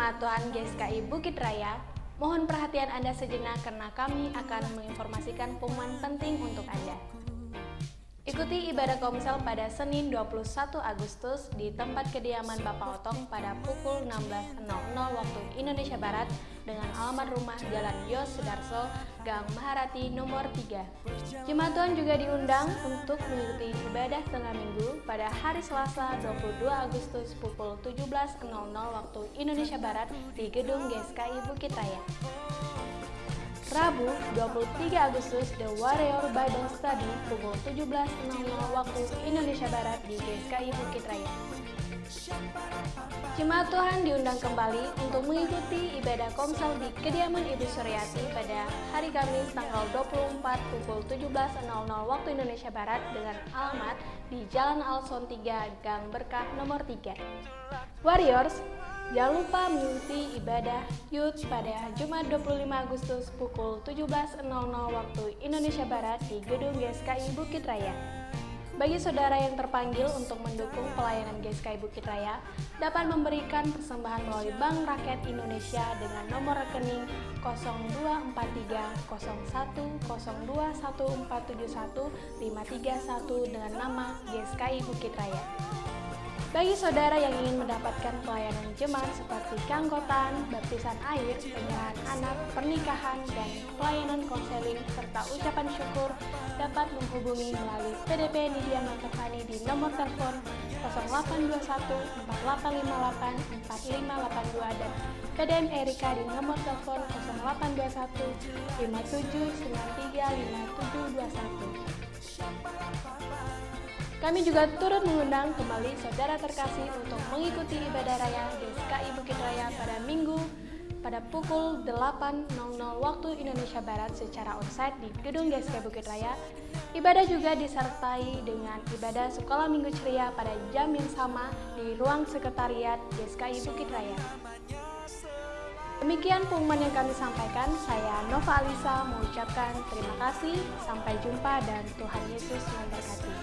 Jemaat Tuhan GSKI Bukit Raya, mohon perhatian Anda sejenak karena kami akan menginformasikan pengumuman penting untuk Anda. Ikuti ibadah komsel pada Senin 21 Agustus di tempat kediaman Bapak Otong pada pukul 16.00 waktu Indonesia Barat dengan alamat rumah Jalan Yos Sudarso, Gang Maharati nomor 3. Jemaat Tuhan juga diundang untuk mengikuti ibadah tengah minggu pada hari Selasa 22 Agustus pukul 17.00 waktu Indonesia Barat di Gedung GSKI Bukit Raya. Rabu 23 Agustus The Warrior Bible Study pukul 17.00 waktu Indonesia Barat di GSKI Bukit Raya. Jemaat Tuhan diundang kembali untuk mengikuti ibadah komsel di kediaman Ibu Suryati pada hari Kamis tanggal 24 pukul 17.00 waktu Indonesia Barat dengan alamat di Jalan Alson 3 Gang Berkah nomor 3. Warriors, jangan lupa mengikuti ibadah Youth pada Jumat 25 Agustus pukul 17.00 waktu Indonesia Barat di Gedung GSKI Bukit Raya. Bagi saudara yang terpanggil untuk mendukung pelayanan GSKI Bukit Raya, dapat memberikan persembahan melalui Bank Rakyat Indonesia dengan nomor rekening 0243021471 dengan nama GSKI Bukit Raya. Bagi saudara yang ingin mendapatkan pelayanan jemaat seperti keanggotaan, baptisan air, penyerahan anak, pernikahan, dan pelayanan konseling serta ucapan syukur dapat menghubungi melalui PDP Nidia Mantafani di nomor telepon 0821 4858 4582 dan PDM Erika di nomor telepon 0821 5793 5721. Kami juga turut mengundang kembali saudara terkasih untuk mengikuti ibadah raya GSKI Bukit Raya pada Minggu pada pukul 8.00 waktu Indonesia Barat secara onsite di Gedung GSKI Bukit Raya. Ibadah juga disertai dengan ibadah Sekolah Minggu Ceria pada jam yang sama di ruang sekretariat GSKI Bukit Raya. Demikian pengumuman yang kami sampaikan. Saya Nova Alisa mengucapkan terima kasih, sampai jumpa dan Tuhan Yesus memberkati.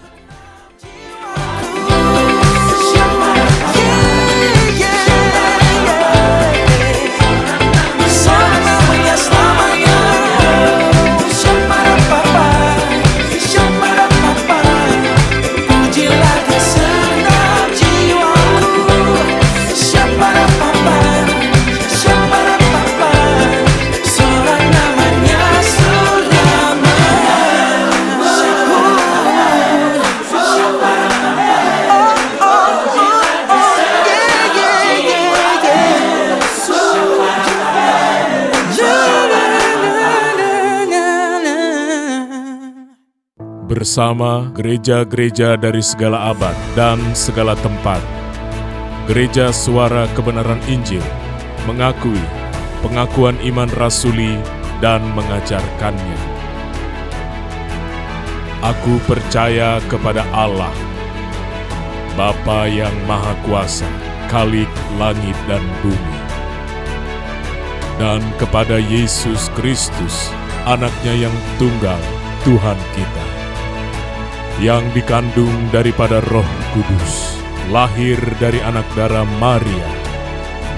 Bersama gereja-gereja dari segala abad dan segala tempat, Gereja Suara Kebenaran Injil mengakui pengakuan iman rasuli dan mengajarkannya. Aku percaya kepada Allah, Bapa yang Maha Kuasa, Khalik langit dan bumi, dan kepada Yesus Kristus, Anaknya yang tunggal, Tuhan kita, yang dikandung daripada Roh Kudus, lahir dari anak darah Maria,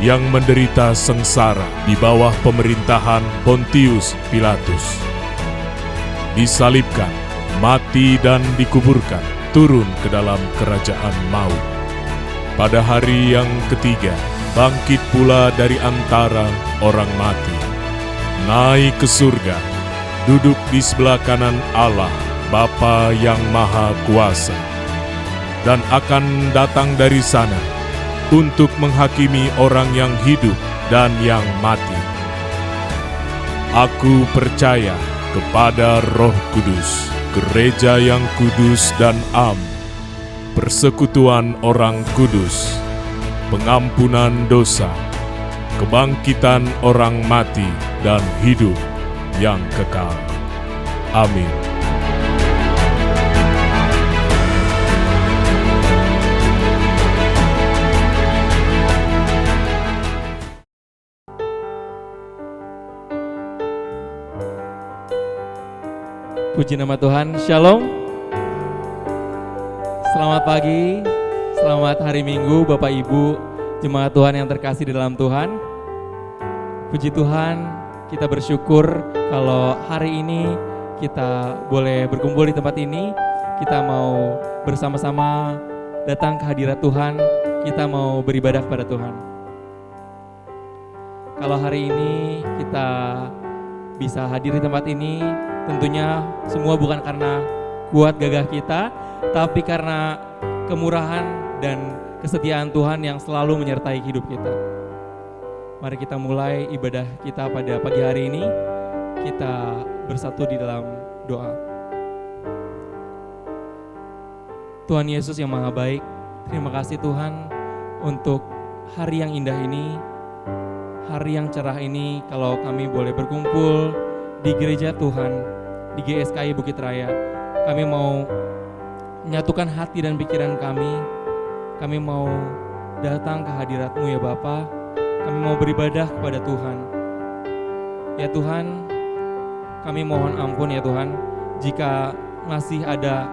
yang menderita sengsara di bawah pemerintahan Pontius Pilatus, disalibkan, mati dan dikuburkan, turun ke dalam kerajaan maut. Pada hari yang ketiga, bangkit pula dari antara orang mati, naik ke surga, duduk di sebelah kanan Allah, Bapa yang Maha Kuasa, dan akan datang dari sana untuk menghakimi orang yang hidup dan yang mati. Aku percaya kepada Roh Kudus, gereja yang kudus dan am, persekutuan orang kudus, pengampunan dosa, kebangkitan orang mati, dan hidup yang kekal. Amin. Puji nama Tuhan, Shalom. Selamat pagi, selamat hari Minggu Bapak Ibu, jemaat Tuhan yang terkasih di dalam Tuhan. Puji Tuhan, kita bersyukur kalau hari ini kita boleh berkumpul di tempat ini. Kita mau bersama-sama datang ke hadirat Tuhan, kita mau beribadah kepada Tuhan. Kalau hari ini kita bisa hadir di tempat ini, tentunya semua bukan karena kuat gagah kita, tapi karena kemurahan dan kesetiaan Tuhan yang selalu menyertai hidup kita. Mari kita mulai ibadah kita pada pagi hari ini. Kita bersatu di dalam doa. Tuhan Yesus yang Maha Baik, terima kasih Tuhan untuk hari yang indah ini, hari yang cerah ini, kalau kami boleh berkumpul di gereja Tuhan, di GSKI Bukit Raya. Kami mau menyatukan hati dan pikiran kami mau datang ke hadirat-Mu ya Bapa. Kami mau beribadah kepada Tuhan. Ya Tuhan, kami mohon ampun ya Tuhan, jika masih ada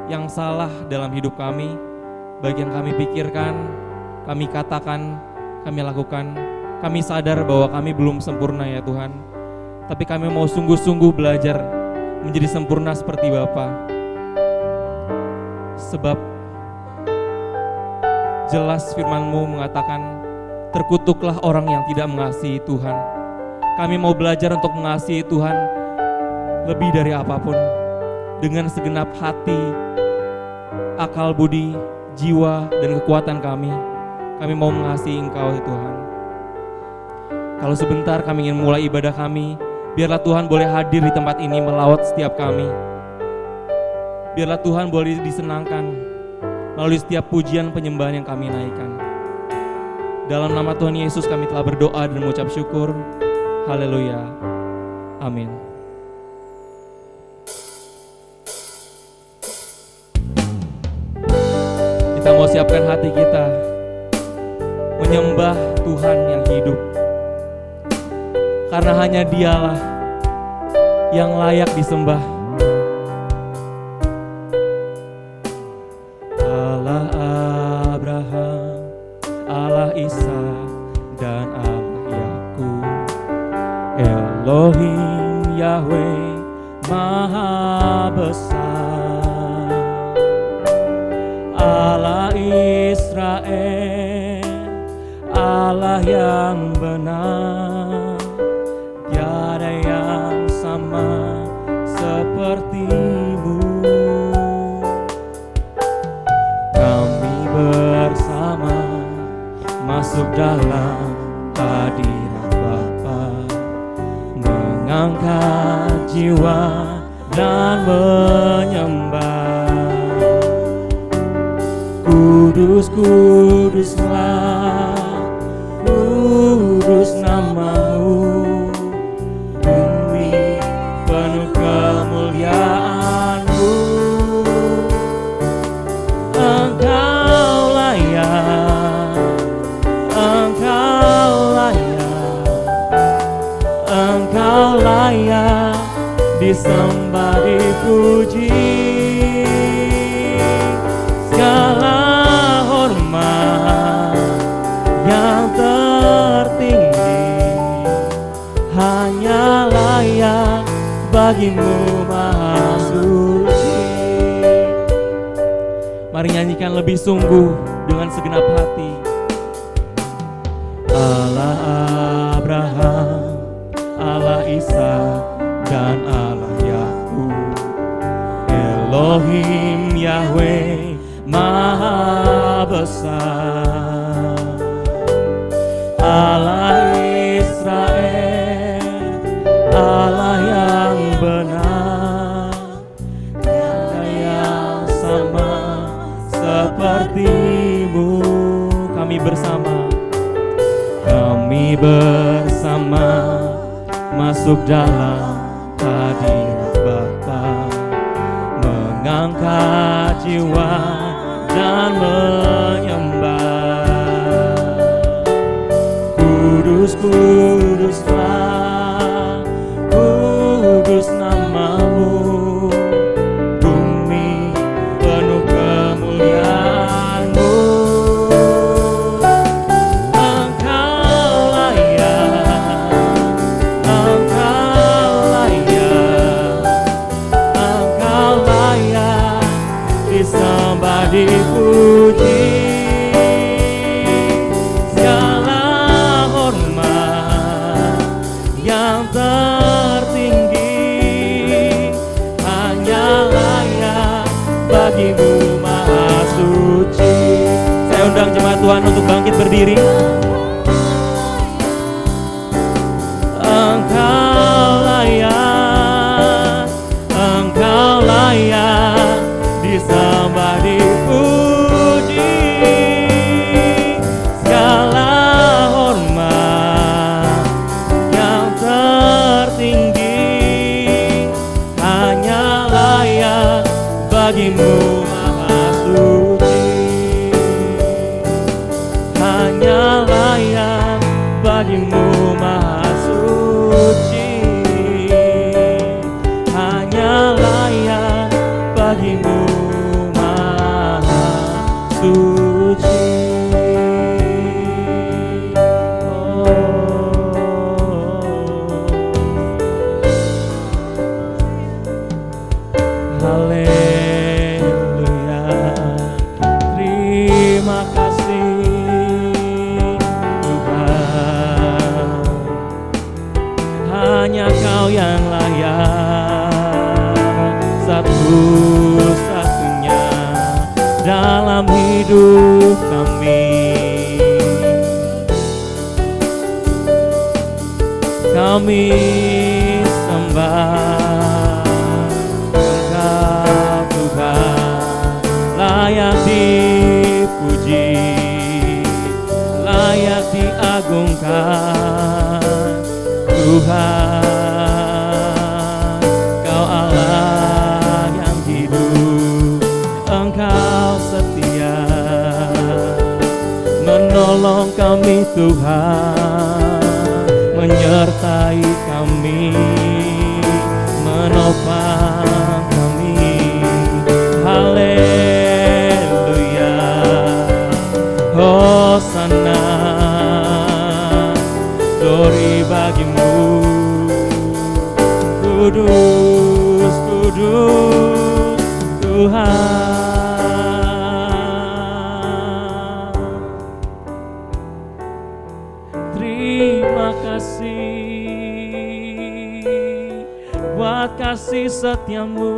yang salah dalam hidup kami, baik yang kami pikirkan, kami katakan, kami lakukan, kami sadar bahwa kami belum sempurna ya Tuhan. Tapi kami mau sungguh-sungguh belajar menjadi sempurna seperti Bapa. Sebab jelas firman-Mu mengatakan, terkutuklah orang yang tidak mengasihi Tuhan. Kami mau belajar untuk mengasihi Tuhan lebih dari apapun, dengan segenap hati, akal budi, jiwa, dan kekuatan kami. Kami mau mengasihi Engkau ya Tuhan. Kalau sebentar kami ingin mulai ibadah kami, biarlah Tuhan boleh hadir di tempat ini melawat setiap kami. Biarlah Tuhan boleh disenangkan melalui setiap pujian penyembahan yang kami naikkan. Dalam nama Tuhan Yesus kami telah berdoa dan mengucap syukur. Haleluya. Amin. Kita mau siapkan hati kita menyembah Tuhan yang hidup. Karena hanya Dialah yang layak disembah. Allah Abraham, Allah Ishak dan Allah Yakub, Elohim Yahweh Maha Besar, Allah Israel, Allah yang benar, tiada yang sama seperti-Mu. Kami bersama masuk dalam hadirat Bapa, mengangkat jiwa dan menyembah. Kudus, kuduslah, kudus nama-Mu, bumi penuh kemuliaan-Mu. Engkau layak, Engkau layak, Engkau layak disembah, dipuji. Segala hormat yang tertinggi hanya layak bagi-Mu Maha Suci. Mari nyanyikan lebih sungguh dengan segenap hati. Allah Abraham, Allah Ishak dan Allah Yakub, Elohim Yahweh Maha Besar, Allah Israel, Allah yang benar, tiada yang sama seperti-Mu. Kami bersama masuk dalam hadirat Bapa, mengangkat jiwa dan menyembah. Kudus, kuduslah, kudus nama-Mu, bumi penuh kemuliaan-Mu. Engkau layak, hidup kami. Kami sembah Engkau Tuhan, layak dipuji, layak diagungkan Tuhan. Kau Allah yang hidup, Engkau setia, menolong kami Tuhan, menyertai kami, menopang kami. Haleluya, Hosana, glory bagimu. Kudus, kudus Tuhan. Terima kasih buat kasih setiamu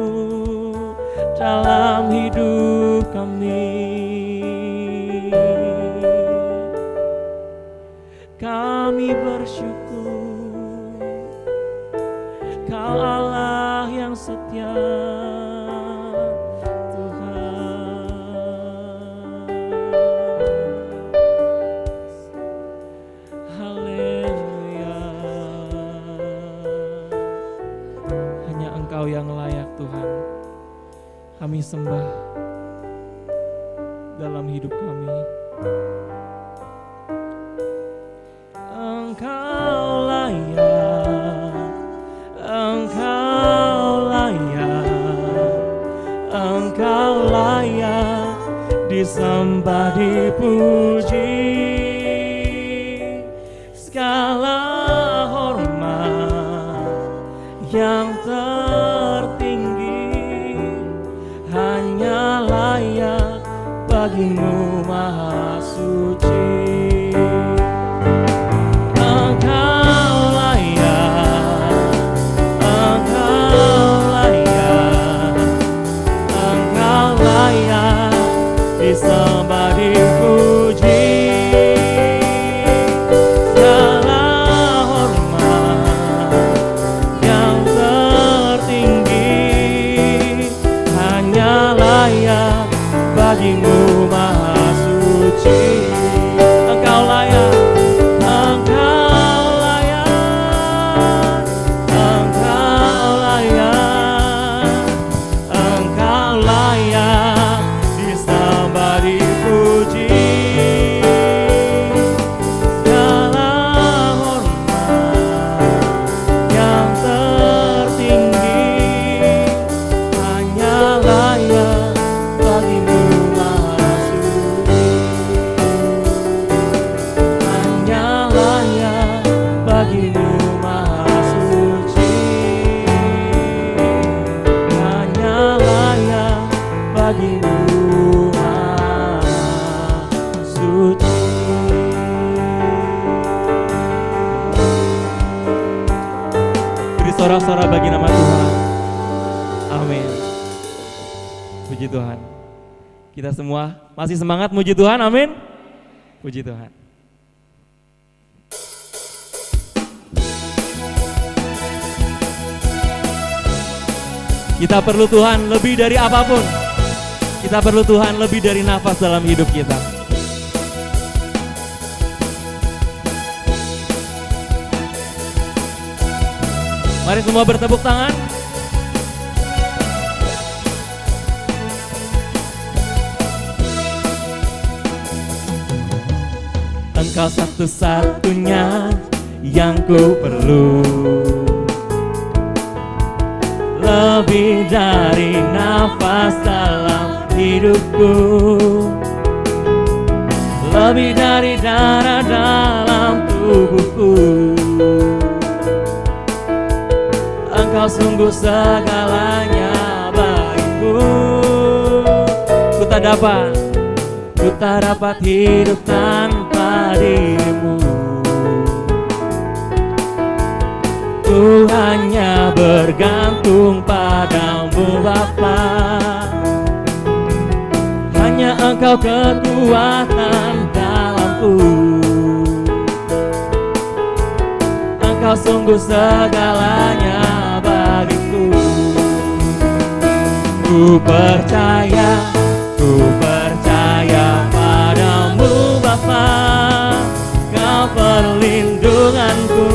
dalam hidup kami. Kami bersyukur, Kau Allah yang setia, Tuhan. Haleluya. Hanya Engkau yang layak Tuhan kami sembah dalam hidup kami. Engkau layak, Engkau layak, Engkau layak disembah, dipuji. Segala hormat yang tertinggi hanya layak bagimu, Maha Suci. Disembah, dipuji, segala hormat yang tertinggi hanya layak bagimu, Maha Suci. Engkau layak, Engkau layak, Engkau layak, Engkau layak disembah, dipuji. Segala hormat yang tertinggi hanya layak bagimu, Maha Suci. Hanya layak bagimu, Maha Suci. Hanya layak bagimu, sorak-sorak bagi nama Tuhan. Amin. Puji Tuhan. Kita semua masih semangat muji Tuhan, amin. Puji Tuhan. Kita perlu Tuhan lebih dari apapun. Kita perlu Tuhan lebih dari nafas dalam hidup kita. Mari semua bertepuk tangan. Engkau satu-satunya yang ku perlu, lebih dari nafas dalam hidupku, lebih dari darah dalam tubuhku. Engkau sungguh segalanya bagiku. Ku tak dapat hidup tanpa dirimu. Ku hanya bergantung padamu Bapa. Hanya Engkau kekuatan dalamku. Engkau sungguh segalanya bagiku. Ku percaya padamu Bapa. Kau perlindunganku,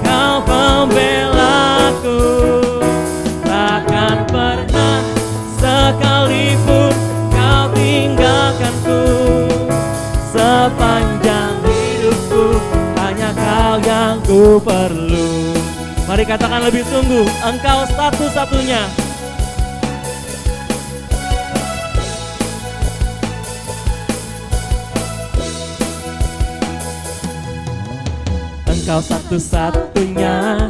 Kau pembelaku. Takkan pernah sekalipun Kau tinggalkanku. Sepanjang hidupku hanya Kau yang ku perlu. Mari katakan lebih sungguh, Engkau satu-satunya. Engkau satu-satunya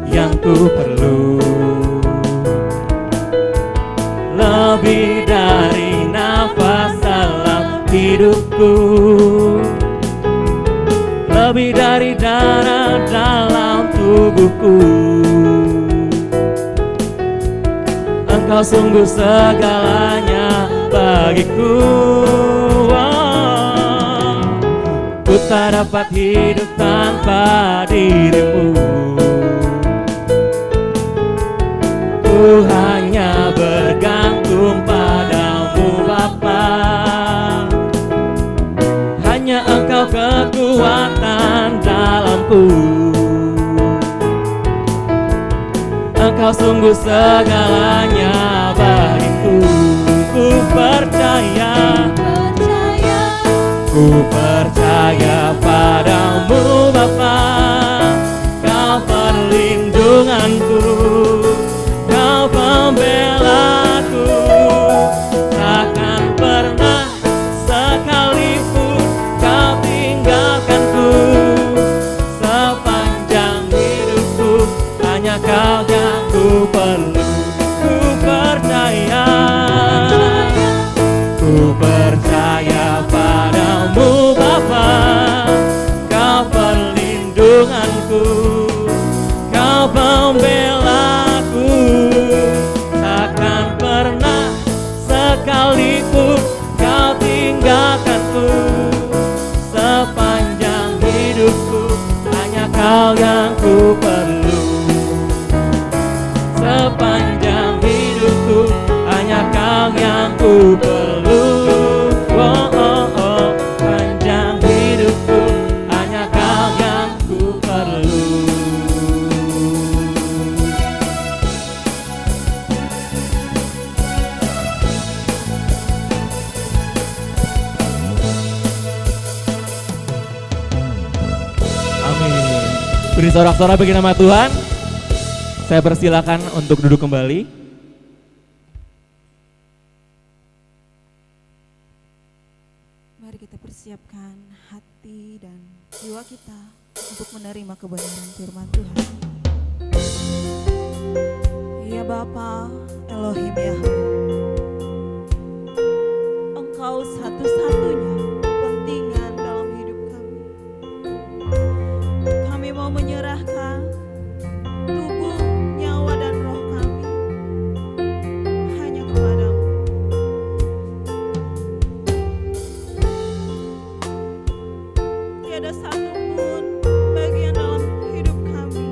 yang ku perlu. Lebih dari nafas dalam hidupku, lebih dari darah dalam tubuhku. Engkau sungguh segalanya bagiku. Ku tak dapat hidup tanpa dirimu. Ku hanya bergantung padamu Bapa. Hanya Engkau kekuatan dalamku. Engkau sungguh segalanya bagiku. Ku percaya padamu Bapa. Kau perlindunganku, Kau pembelaku. Takkan pernah sekalipun Kau tinggalkanku. Sepanjang hidupku hanya Kau yang ku perlu. Ku percaya padamu Bapa. Kau perlindunganku, Kau pembelaku. Takkan pernah sekalipun Kau tinggalkanku. Sepanjang hidupku hanya Kau yang ku perlu. Sepanjang hidupku hanya Kau yang ku perlu. Panjang hidupku hanya Kau yang ku perlu. Amin. Beri sorak-sorak bagi nama Tuhan. Saya persilakan untuk duduk kembali. Mari kita persiapkan hati dan jiwa kita untuk menerima kebenaran firman Tuhan. Ya Bapa Elohim Yahweh, Engkau satu-satunya kepentingan dalam hidup kami. Kami mau menyerahkan tubuh, nyawa dan roh kami hanya kepadamu. Tiada satu pun bagian dalam hidup kami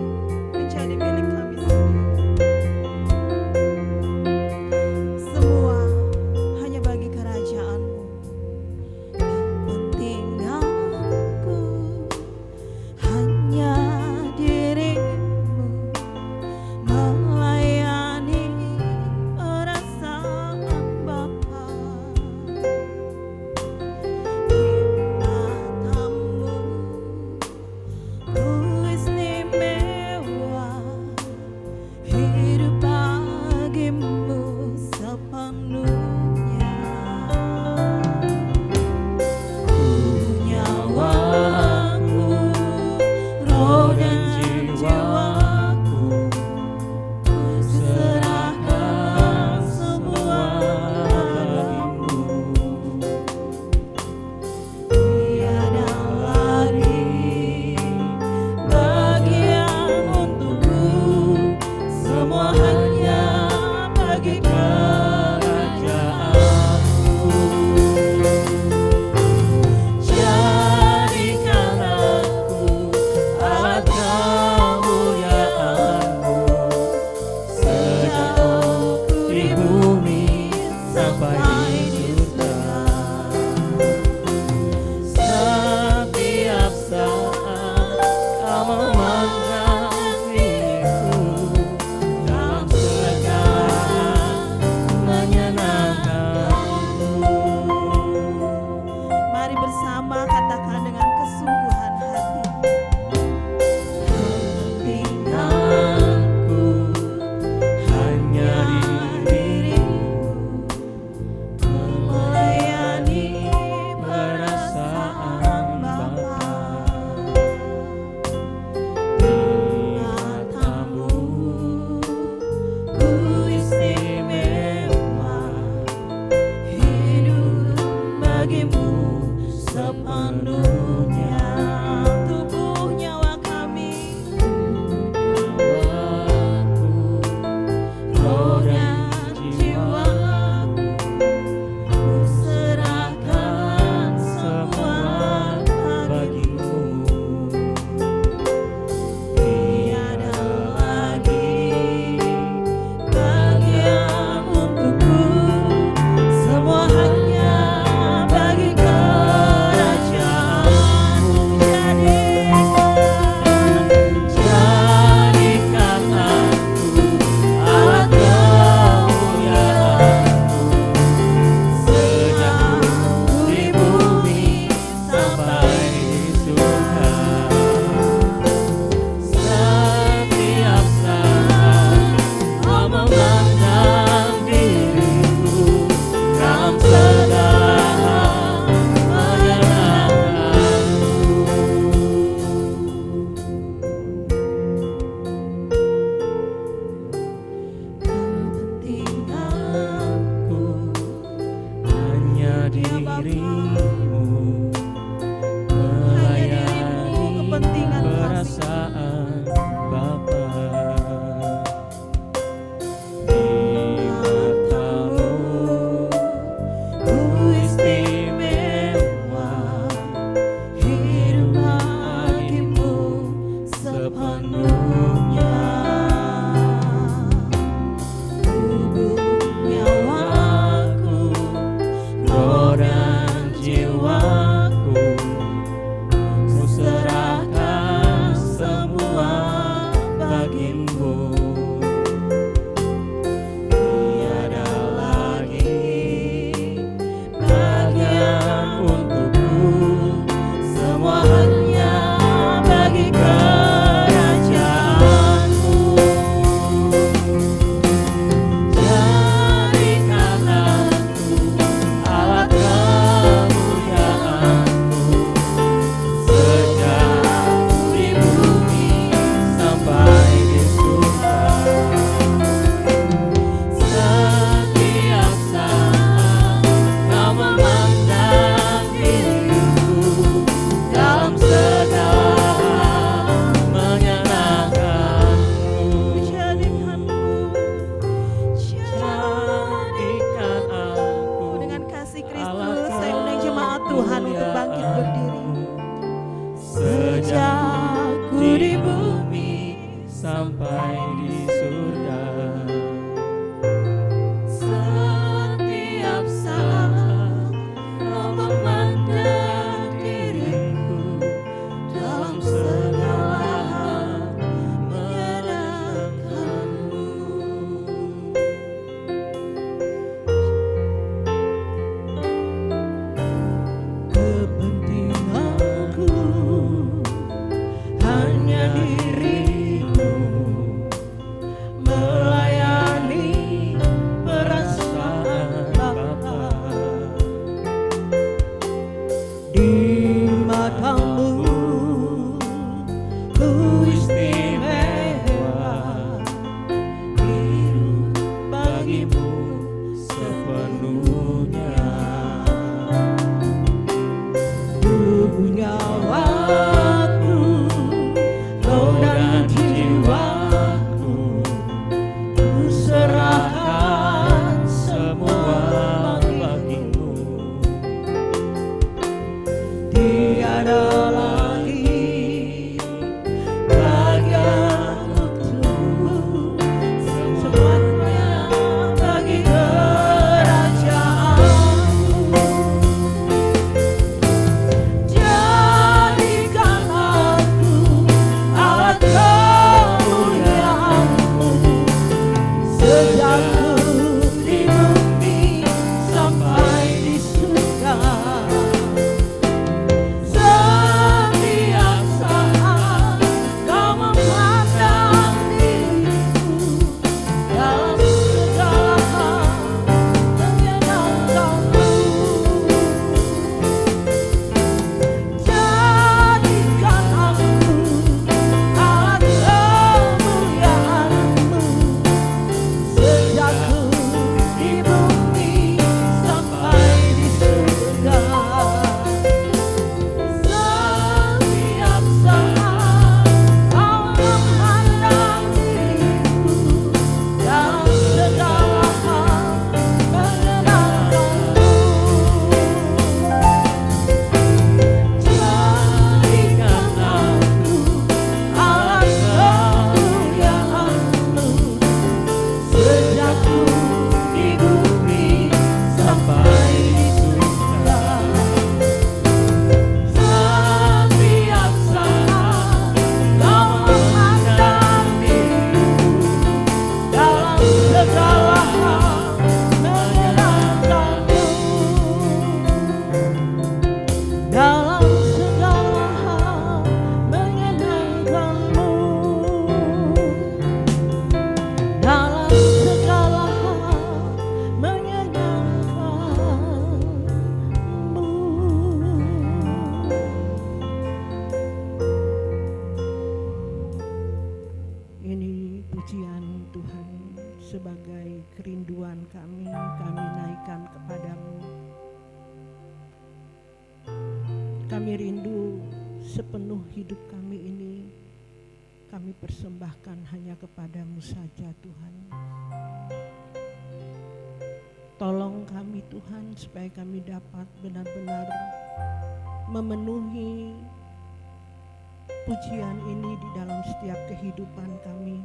sejak ku di bumi sampai di surga. Setiap saat kau memandang diriku, dalam segala hal menyenangkanmu. Jadikan aku alat kemuliaan-Mu, sejak ku di bumi sampai di surga. Setiap saat kau memandang diriku, dalam segala hal menyenangkanmu. Jadikan aku alat kemuliaan-Mu, sejak ku di bumi sampai di surga. Setiap saat kau memandang diriku, dalam segala hal menyenangkanmu. Dalam segala hal menyenangkanmu. Dalam segala hal menyenangkanmu. Ini pujian Tuhan sebagai kerinduan kami naikkan kepadamu. Kami rindu sepenuh hidup kami ini, kami persembahkan hanya kepadamu saja Tuhan. Tolong kami Tuhan supaya kami dapat benar-benar memenuhi pujian ini di dalam setiap kehidupan kami,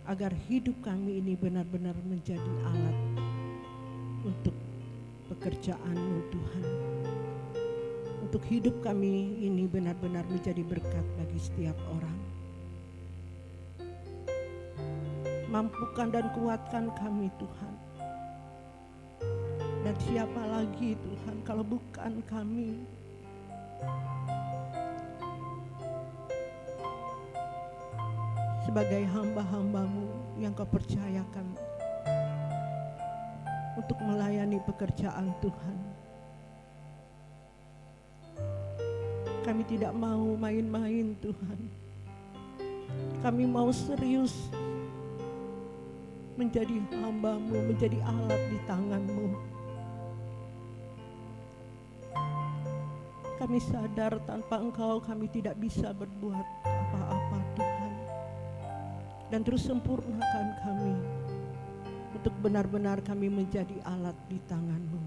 agar hidup kami ini benar-benar menjadi alat untuk pekerjaan-Mu Tuhan. Untuk hidup kami ini benar-benar menjadi berkat bagi setiap orang. Mampukan dan kuatkan kami Tuhan. Dan siapa lagi Tuhan kalau bukan kami. Sebagai hamba-hamba-Mu yang Kau percayakan untuk melayani pekerjaan Tuhan. Kami tidak mau main-main Tuhan. Kami mau serius menjadi hamba-Mu, menjadi alat di tangan-Mu. Kami sadar tanpa Engkau kami tidak bisa berbuat apa-apa Tuhan. Dan terus sempurnakan kami untuk benar-benar kami menjadi alat di tangan-Mu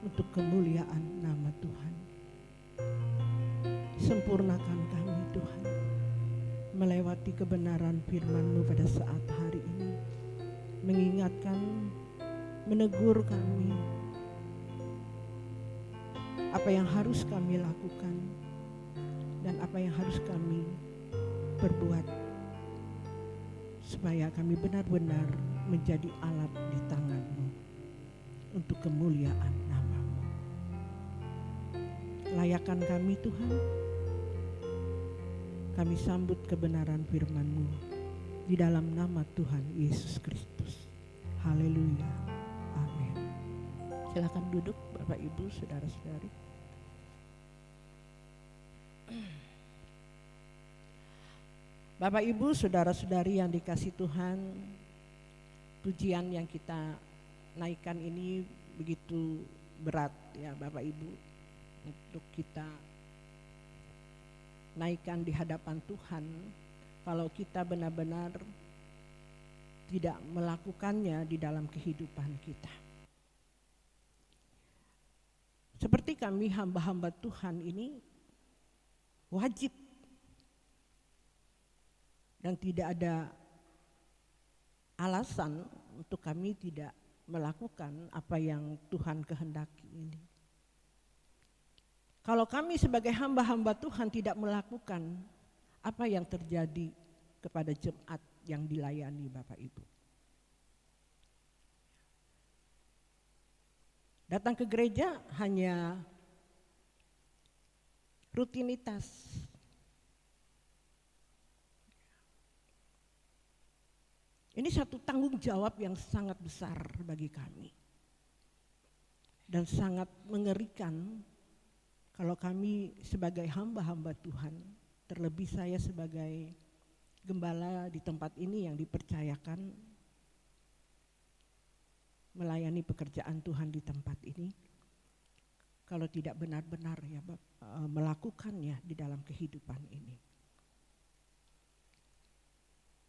untuk kemuliaan nama Tuhan. Sempurnakan kami Tuhan melewati kebenaran firman-Mu pada saat hari ini, mengingatkan, menegur kami apa yang harus kami lakukan dan apa yang harus kami perbuat supaya kami benar-benar menjadi alat di tangan-Mu untuk kemuliaan nama-Mu. Layakan kami Tuhan, kami sambut kebenaran firman-Mu di dalam nama Tuhan Yesus Kristus. Haleluya. Amin. Silakan duduk Bapak Ibu, saudara-saudari. Bapak Ibu, saudara-saudari yang dikasih Tuhan, pujian yang kita naikkan ini begitu berat ya Bapak Ibu, untuk kita naikkan di hadapan Tuhan kalau kita benar-benar tidak melakukannya di dalam kehidupan kita. Seperti kami hamba-hamba Tuhan ini wajib dan tidak ada alasan untuk kami tidak melakukan apa yang Tuhan kehendaki ini. Kalau kami sebagai hamba-hamba Tuhan tidak melakukan, apa yang terjadi kepada jemaat yang dilayani Bapak Ibu? Datang ke gereja hanya rutinitas. Ini satu tanggung jawab yang sangat besar bagi kami. Dan sangat mengerikan kalau kami sebagai hamba-hamba Tuhan, terlebih saya sebagai gembala di tempat ini yang dipercayakan melayani pekerjaan Tuhan di tempat ini, kalau tidak benar-benar ya melakukannya di dalam kehidupan ini.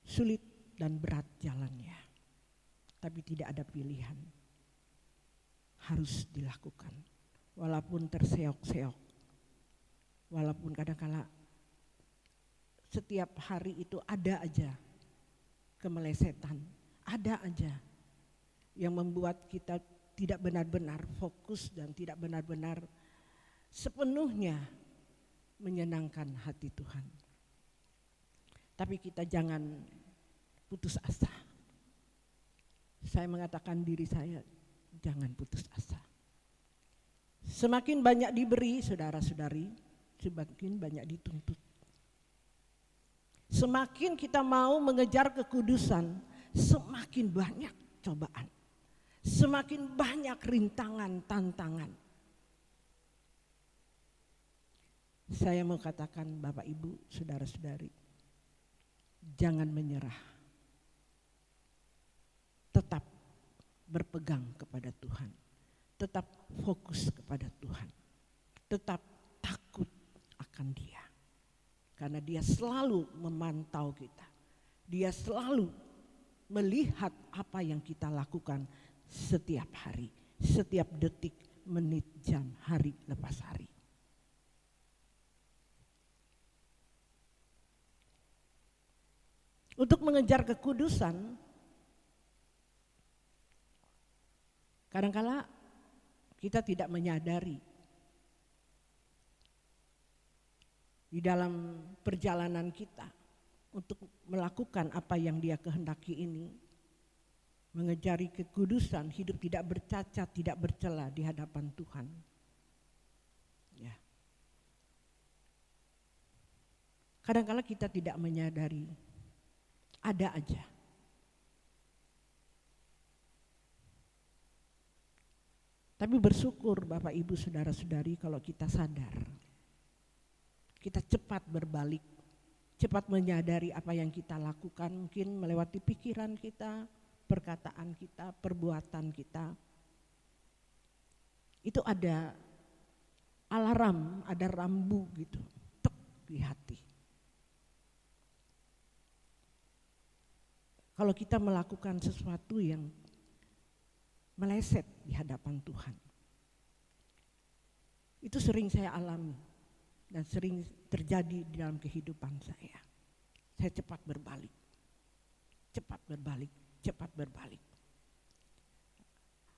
Sulit dan berat jalannya, tapi tidak ada pilihan. Harus dilakukan, walaupun terseok-seok, walaupun kadang-kala setiap hari itu ada aja kemelesetan, ada aja yang membuat kita tidak benar-benar fokus dan tidak benar-benar sepenuhnya menyenangkan hati Tuhan. Tapi kita jangan putus asa. Saya mengatakan diri saya, jangan putus asa. Semakin banyak diberi, saudara-saudari, semakin banyak dituntut. Semakin kita mau mengejar kekudusan, semakin banyak cobaan. Semakin banyak rintangan, tantangan. Saya mau katakan Bapak Ibu, saudara-saudari, jangan menyerah. Tetap berpegang kepada Tuhan. Tetap fokus kepada Tuhan. Tetap takut akan Dia. Karena Dia selalu memantau kita. Dia selalu melihat apa yang kita lakukan setiap hari, setiap detik, menit, jam, hari lepas hari. Untuk mengejar kekudusan, kadang-kala kita tidak menyadari di dalam perjalanan kita untuk melakukan apa yang Dia kehendaki ini, mengejari kekudusan, hidup tidak bercacat, tidak bercela di hadapan Tuhan. Ya. Kadang-kala kita tidak menyadari, ada aja. Tapi bersyukur Bapak Ibu Saudara-saudari kalau kita sadar. Kita cepat berbalik, cepat menyadari apa yang kita lakukan, mungkin melewati pikiran kita, perkataan kita, perbuatan kita. Itu ada alarm, ada rambu gitu, tek di hati. Kalau kita melakukan sesuatu yang meleset di hadapan Tuhan. Itu sering saya alami dan sering terjadi di dalam kehidupan saya. Saya cepat berbalik, cepat berbalik, cepat berbalik.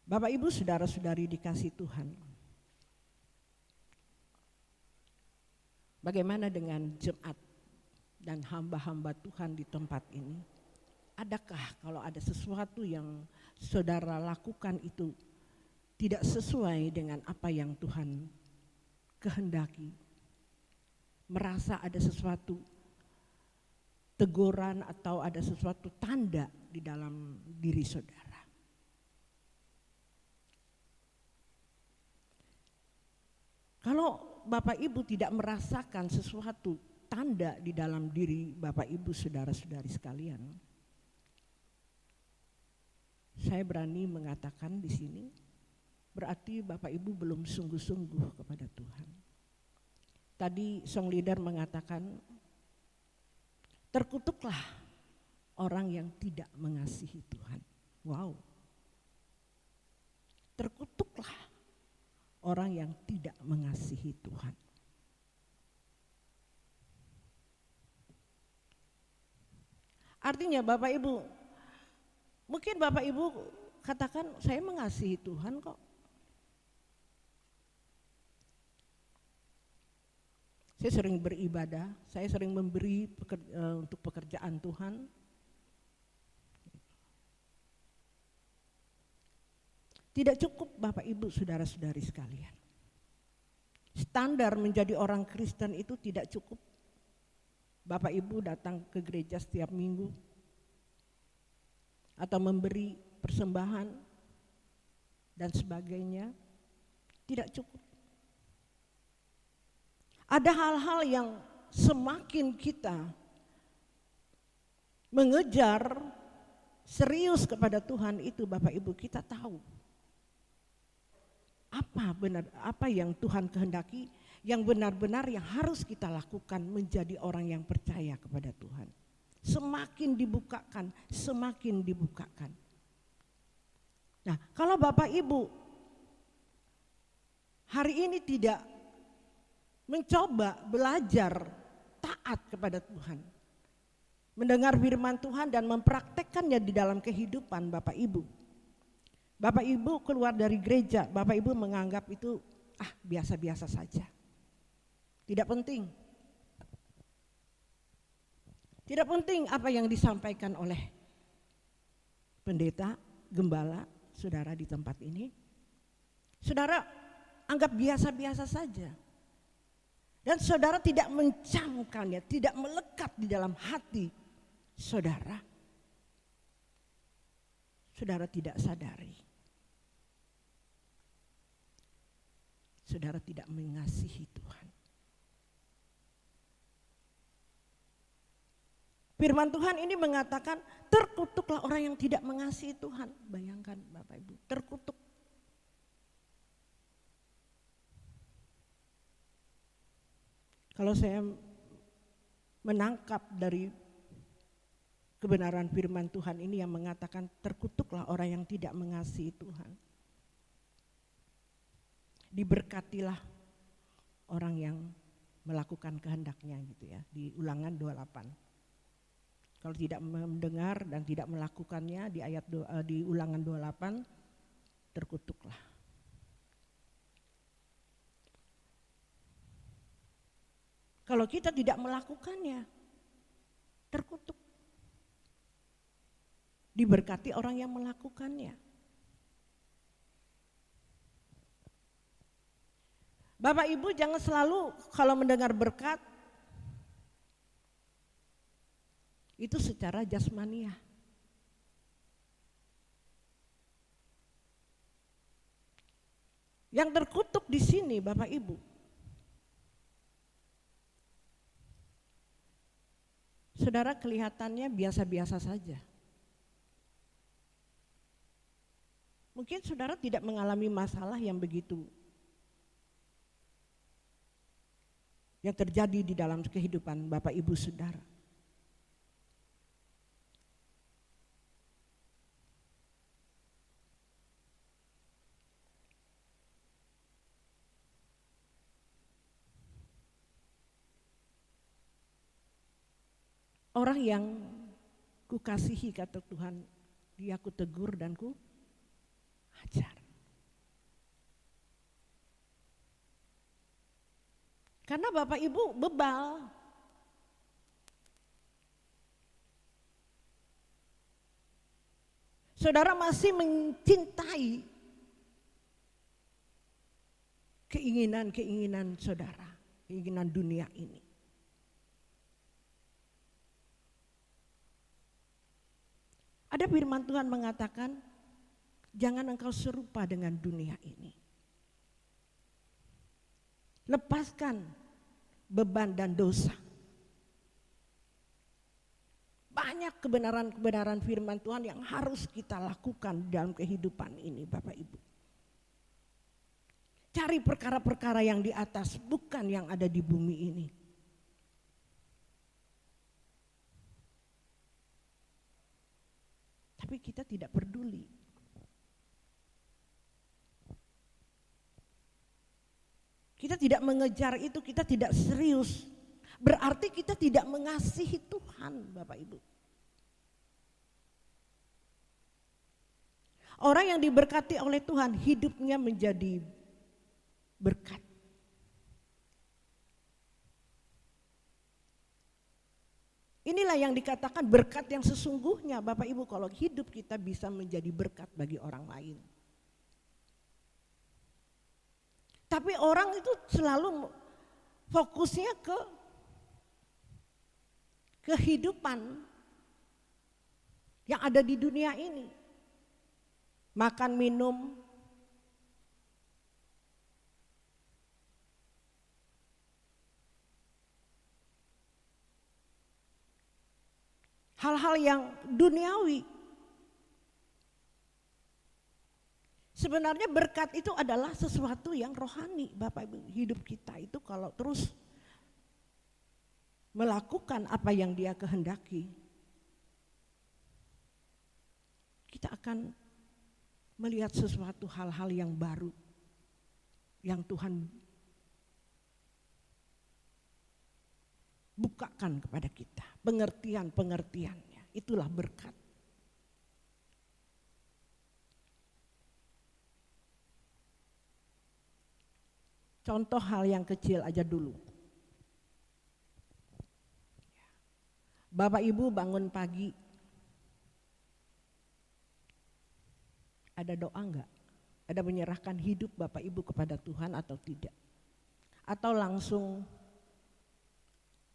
Bapak Ibu saudara-saudari dikasih Tuhan. Bagaimana dengan jemaat dan hamba-hamba Tuhan di tempat ini? Adakah kalau ada sesuatu yang saudara lakukan itu tidak sesuai dengan apa yang Tuhan kehendaki? Merasa ada sesuatu teguran atau ada sesuatu tanda di dalam diri saudara. Kalau Bapak Ibu tidak merasakan sesuatu tanda di dalam diri Bapak Ibu saudara-saudari sekalian, saya berani mengatakan di sini, berarti Bapak Ibu belum sungguh-sungguh kepada Tuhan. Tadi song leader mengatakan, terkutuklah orang yang tidak mengasihi Tuhan. Wow. Terkutuklah orang yang tidak mengasihi Tuhan. Artinya Bapak Ibu, mungkin Bapak Ibu katakan saya mengasihi Tuhan kok. Saya sering beribadah, saya sering memberi untuk pekerjaan Tuhan. Tidak cukup Bapak Ibu saudara-saudari sekalian. Standar menjadi orang Kristen itu tidak cukup. Bapak Ibu datang ke gereja setiap minggu atau memberi persembahan dan sebagainya, tidak cukup. Ada hal-hal yang semakin kita mengejar serius kepada Tuhan itu, Bapak Ibu, kita tahu apa yang Tuhan kehendaki, yang benar-benar yang harus kita lakukan menjadi orang yang percaya kepada Tuhan. Semakin dibukakan, semakin dibukakan. Nah, kalau Bapak Ibu hari ini tidak mencoba belajar taat kepada Tuhan, mendengar firman Tuhan dan mempraktekkannya di dalam kehidupan Bapak Ibu. Bapak Ibu keluar dari gereja, Bapak Ibu menganggap itu biasa-biasa saja. Tidak penting. Tidak penting apa yang disampaikan oleh pendeta, gembala, saudara di tempat ini. Saudara anggap biasa-biasa saja. Dan saudara tidak mencamkannya, tidak melekat di dalam hati saudara. Saudara tidak sadari. Saudara tidak mengasihi Tuhan. Firman Tuhan ini mengatakan terkutuklah orang yang tidak mengasihi Tuhan. Bayangkan Bapak Ibu, terkutuk. Kalau saya menangkap dari kebenaran firman Tuhan ini yang mengatakan terkutuklah orang yang tidak mengasihi Tuhan. Diberkatilah orang yang melakukan kehendaknya gitu ya, di Ulangan 28. Kalau tidak mendengar dan tidak melakukannya di Ulangan 28, terkutuklah. Kalau kita tidak melakukannya, terkutuk. Diberkati orang yang melakukannya. Bapak Ibu jangan selalu kalau mendengar berkat itu secara jasmania. Yang terkutuk di sini Bapak Ibu, saudara kelihatannya biasa-biasa saja. Mungkin saudara tidak mengalami masalah yang begitu yang terjadi di dalam kehidupan Bapak Ibu Saudara. Orang yang kukasihi kata Tuhan, dia ku tegur dan ku ajar. Karena Bapak Ibu bebal. Saudara masih mencintai keinginan-keinginan saudara, keinginan dunia ini. Ada firman Tuhan mengatakan, jangan engkau serupa dengan dunia ini. Lepaskan beban dan dosa. Banyak kebenaran-kebenaran firman Tuhan yang harus kita lakukan dalam kehidupan ini Bapak Ibu. Cari perkara-perkara yang di atas, bukan yang ada di bumi ini. Tapi kita tidak peduli. Kita tidak mengejar itu, kita tidak serius. Berarti kita tidak mengasihi Tuhan, Bapak Ibu. Orang yang diberkati oleh Tuhan, hidupnya menjadi berkat. Inilah yang dikatakan berkat yang sesungguhnya, Bapak Ibu, kalau hidup kita bisa menjadi berkat bagi orang lain. Tapi orang itu selalu fokusnya ke kehidupan yang ada di dunia ini. Makan, minum, hal-hal yang duniawi. Sebenarnya berkat itu adalah sesuatu yang rohani, Bapak Ibu. Hidup kita itu kalau terus melakukan apa yang Dia kehendaki, kita akan melihat sesuatu hal-hal yang baru yang Tuhan bukakan kepada kita, pengertian-pengertiannya. Itulah berkat. Contoh hal yang kecil aja dulu. Bapak Ibu bangun pagi, ada doa enggak? Ada menyerahkan hidup Bapak Ibu kepada Tuhan atau tidak? Atau langsung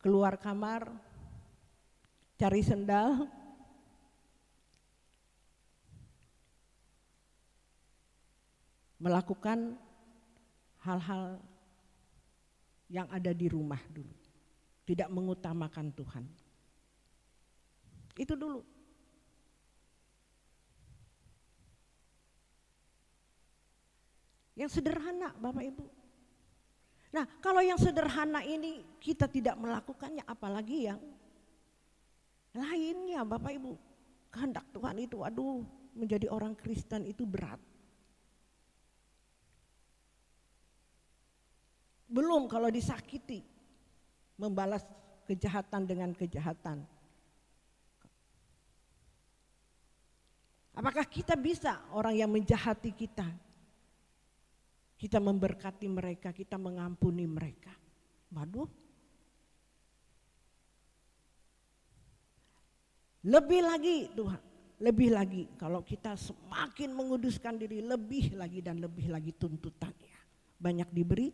keluar kamar, cari sendal, melakukan hal-hal yang ada di rumah dulu, tidak mengutamakan Tuhan. Itu dulu. Yang sederhana, Bapak Ibu. Nah, kalau yang sederhana ini kita tidak melakukannya, apalagi yang lainnya, Bapak Ibu. Kehendak Tuhan itu, menjadi orang Kristen itu berat. Belum kalau disakiti, membalas kejahatan dengan kejahatan. Apakah kita bisa orang yang menjahati kita, kita memberkati mereka, kita mengampuni mereka? Waduh. Lebih lagi Tuhan, lebih lagi kalau kita semakin menguduskan diri, lebih lagi dan lebih lagi tuntutannya. Banyak diberi,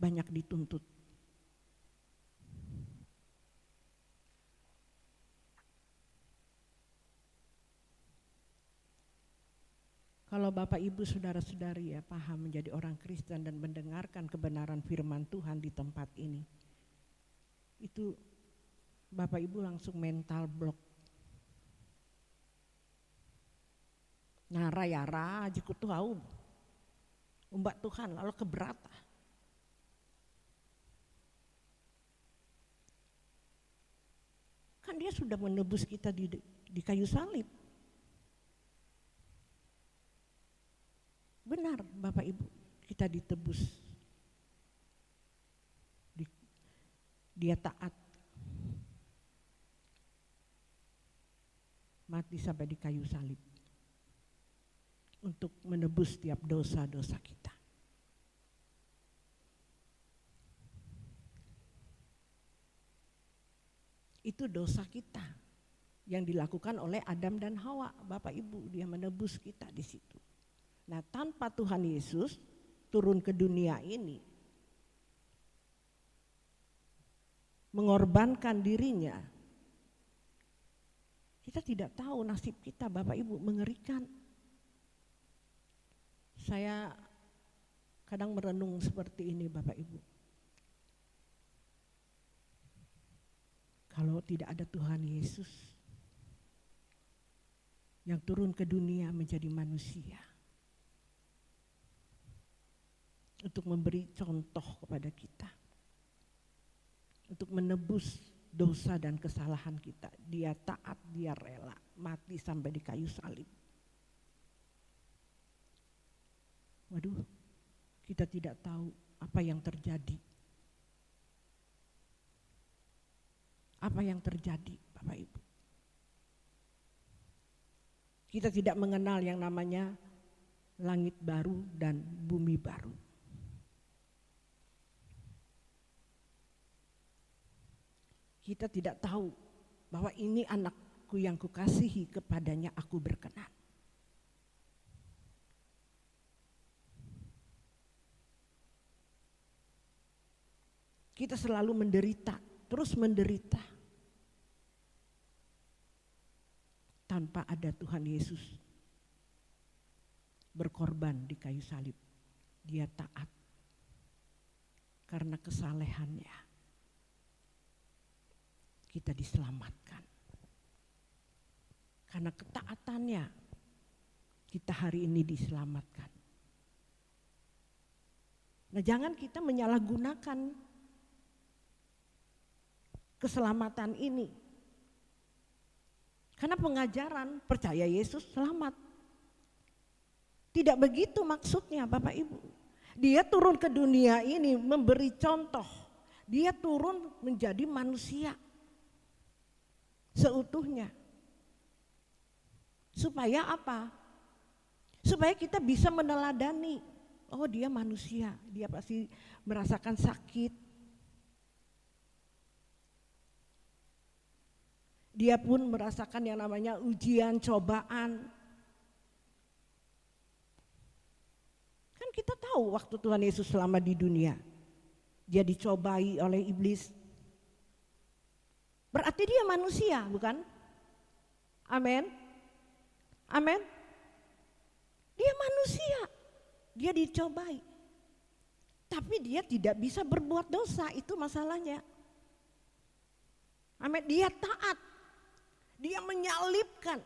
banyak dituntut. Kalau Bapak Ibu saudara-saudari ya paham menjadi orang Kristen dan mendengarkan kebenaran firman Tuhan di tempat ini, itu Bapak Ibu langsung mental block. Nah raya jikut tahu umbak Tuhan lalu keberatan. Kan Dia sudah menebus kita di kayu salib. Benar Bapak Ibu, kita ditebus. Dia taat. Mati sampai di kayu salib. Untuk menebus setiap dosa-dosa kita. Itu dosa kita yang dilakukan oleh Adam dan Hawa, Bapak Ibu, Dia menebus kita di situ. Nah, tanpa Tuhan Yesus turun ke dunia ini, mengorbankan dirinya, kita tidak tahu nasib kita, Bapak Ibu, mengerikan. Saya kadang merenung seperti ini, Bapak Ibu. Kalau tidak ada Tuhan Yesus yang turun ke dunia menjadi manusia, untuk memberi contoh kepada kita, untuk menebus dosa dan kesalahan kita. Dia taat, Dia rela, mati sampai di kayu salib. Waduh, kita tidak tahu apa yang terjadi. Apa yang terjadi, Bapak Ibu? Kita tidak mengenal yang namanya langit baru dan bumi baru. Kita tidak tahu bahwa ini anakku yang kukasihi, kepadanya aku berkenan. kita selalu menderita, terus menderita. Tanpa ada Tuhan Yesus berkorban di kayu salib. Dia taat karena kesalehannya. Kita diselamatkan. Karena ketaatannya kita hari ini diselamatkan. Nah, jangan kita menyalahgunakan keselamatan ini. Karena pengajaran percaya Yesus selamat. Tidak begitu maksudnya Bapak Ibu. Dia turun ke dunia ini memberi contoh. Dia turun menjadi manusia seutuhnya. Supaya apa? Supaya kita bisa meneladani. Oh, dia manusia, dia pasti merasakan sakit. Dia pun merasakan yang namanya ujian, cobaan. Kan kita tahu waktu Tuhan Yesus selama di dunia, dia dicobai oleh iblis. Berarti dia manusia, bukan? Amin. Amin. Dia manusia, dia dicobai. Tapi dia tidak bisa berbuat dosa, itu masalahnya. Amin. Dia taat. Dia menyalibkan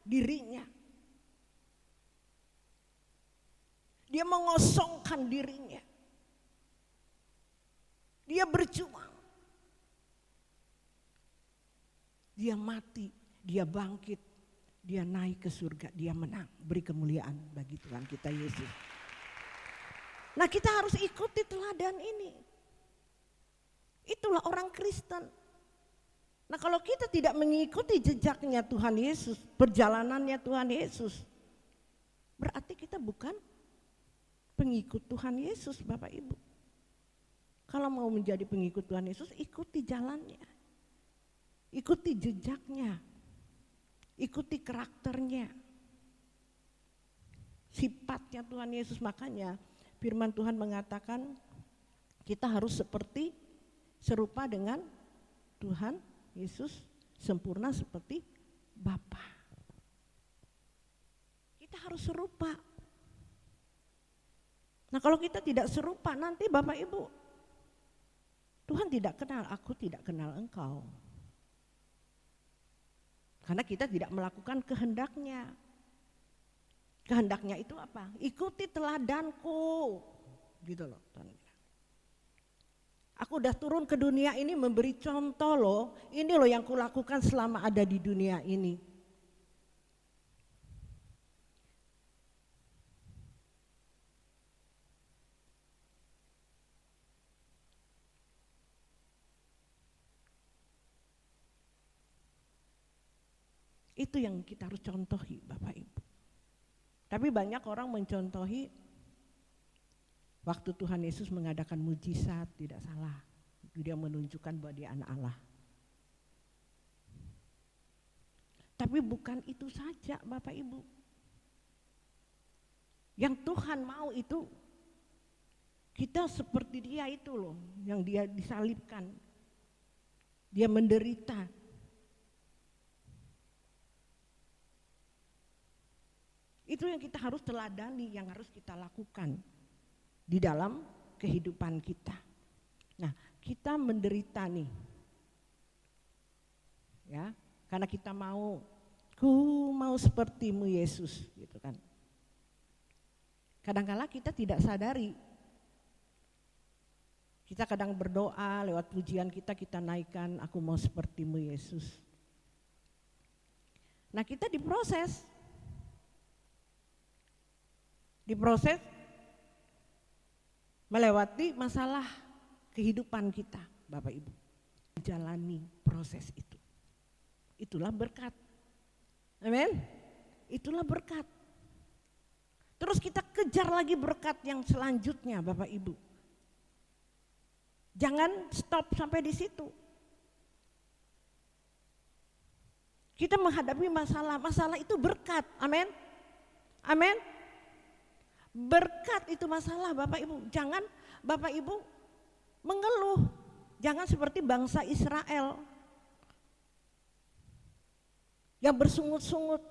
dirinya. Dia mengosongkan dirinya. Dia berjuang. Dia mati, dia bangkit, dia naik ke surga, dia menang. Beri kemuliaan bagi Tuhan kita Yesus. Nah, kita harus ikuti teladan ini. Itulah orang Kristen. Nah, kalau kita tidak mengikuti jejaknya Tuhan Yesus, perjalanannya Tuhan Yesus, berarti kita bukan pengikut Tuhan Yesus, Bapak Ibu. Kalau mau menjadi pengikut Tuhan Yesus, ikuti jalannya. Ikuti jejaknya. Ikuti karakternya. Sifatnya Tuhan Yesus, makanya firman Tuhan mengatakan kita harus serupa dengan Tuhan Yesus, sempurna seperti Bapa. Kita harus serupa. Nah, kalau kita tidak serupa, nanti Bapak Ibu, Tuhan tidak kenal, aku tidak kenal engkau. Karena kita tidak melakukan kehendaknya. Kehendaknya itu apa? Ikuti teladanku. Gitu loh Tuhan. Aku udah turun ke dunia ini memberi contoh loh. Ini loh yang kulakukan selama ada di dunia ini. Itu yang kita harus contohi Bapak Ibu. Tapi banyak orang mencontohi waktu Tuhan Yesus mengadakan mujizat, tidak salah. Dia menunjukkan bahwa dia anak Allah. Tapi bukan itu saja Bapak Ibu. Yang Tuhan mau itu kita seperti dia itu loh, yang dia disalibkan. Dia menderita. Itu yang kita harus teladani, yang harus kita lakukan di dalam kehidupan kita. Nah, kita menderita nih. Ya, karena kita mau sepertimu Yesus, gitu kan. Kadang-kala kita tidak sadari. Kita kadang berdoa lewat pujian kita naikkan, aku mau sepertimu Yesus. Nah, kita diproses melewati masalah kehidupan kita, Bapak Ibu. Jalani proses itu. Itulah berkat. Amin. Itulah berkat. Terus kita kejar lagi berkat yang selanjutnya, Bapak Ibu. Jangan stop sampai di situ. Kita menghadapi masalah itu berkat. Amin. Amin. Berkat itu masalah Bapak Ibu. Jangan Bapak Ibu mengeluh. Jangan seperti bangsa Israel yang bersungut-sungut.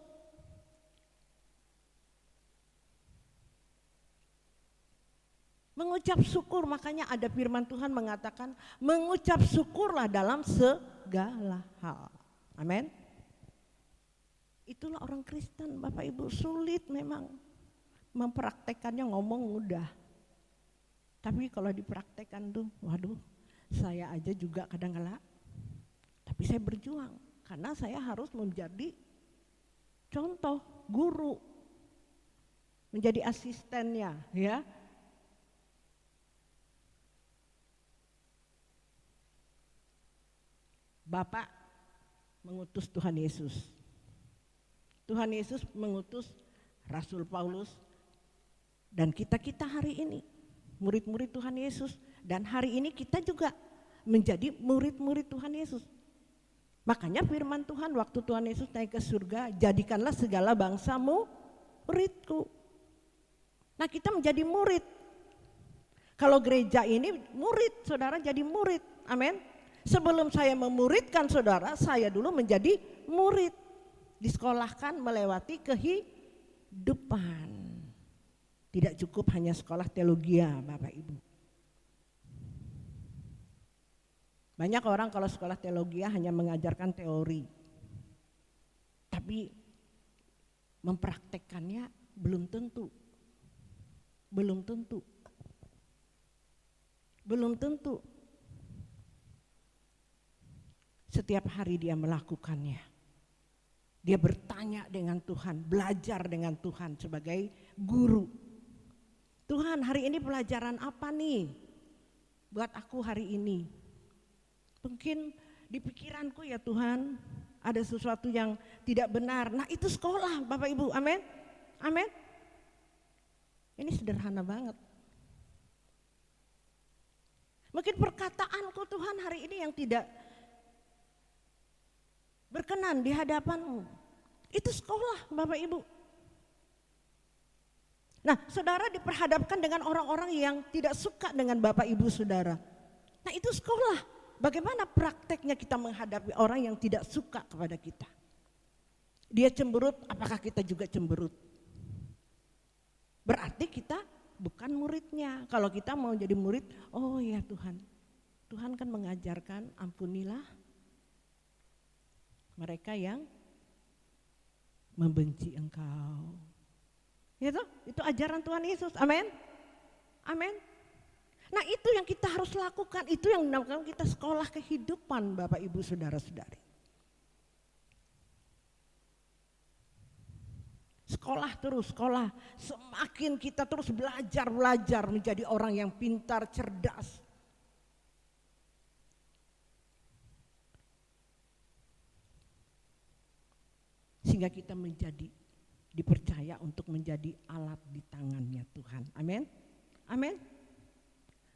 Mengucap syukur, makanya ada firman Tuhan mengatakan mengucap syukurlah dalam segala hal. Amin. Itulah orang Kristen, Bapak Ibu. Sulit memang mempraktekannya, ngomong mudah. Tapi kalau dipraktekkan tuh, waduh, saya aja juga kadang-kala. Tapi saya berjuang karena saya harus menjadi contoh, guru, menjadi asistennya, ya. Bapak mengutus Tuhan Yesus. Tuhan Yesus mengutus Rasul Paulus dan kita hari ini murid-murid Tuhan Yesus, dan hari ini kita juga menjadi murid-murid Tuhan Yesus. Makanya firman Tuhan waktu Tuhan Yesus naik ke surga, jadikanlah segala bangsamu muridku. Nah, kita menjadi murid. Kalau gereja ini murid, saudara jadi murid. Amin. Sebelum saya memuridkan saudara, saya dulu menjadi murid. Disekolahkan melewati kehidupan. Tidak cukup hanya sekolah teologi, Bapak Ibu. Banyak orang kalau sekolah teologi hanya mengajarkan teori. Tapi mempraktekkannya belum tentu. Belum tentu. Belum tentu. Setiap hari dia melakukannya. Dia bertanya dengan Tuhan, belajar dengan Tuhan sebagai guru. Tuhan, hari ini pelajaran apa nih buat aku hari ini? Mungkin di pikiranku ya Tuhan ada sesuatu yang tidak benar. Nah, itu sekolah, Bapak Ibu. Amin. Amin. Ini sederhana banget. Mungkin perkataanku Tuhan hari ini yang tidak berkenan di hadapanmu. Itu sekolah, Bapak Ibu. Nah, saudara diperhadapkan dengan orang-orang yang tidak suka dengan Bapak Ibu saudara. Nah, itu sekolah. Bagaimana prakteknya kita menghadapi orang yang tidak suka kepada kita? Dia cemberut, apakah kita juga cemberut? Berarti kita bukan muridnya. Kalau kita mau jadi murid, oh ya Tuhan. Tuhan kan mengajarkan, ampunilah mereka yang membenci engkau. Ya toh? Itu ajaran Tuhan Yesus. Amin. Amin. Nah, itu yang kita harus lakukan. Itu yang dinamakan kita sekolah kehidupan, Bapak Ibu Saudara-saudari. Sekolah terus, sekolah. Semakin kita terus belajar menjadi orang yang pintar, cerdas. Sehingga kita dipercaya untuk menjadi alat di tangannya Tuhan. Amin. Amin.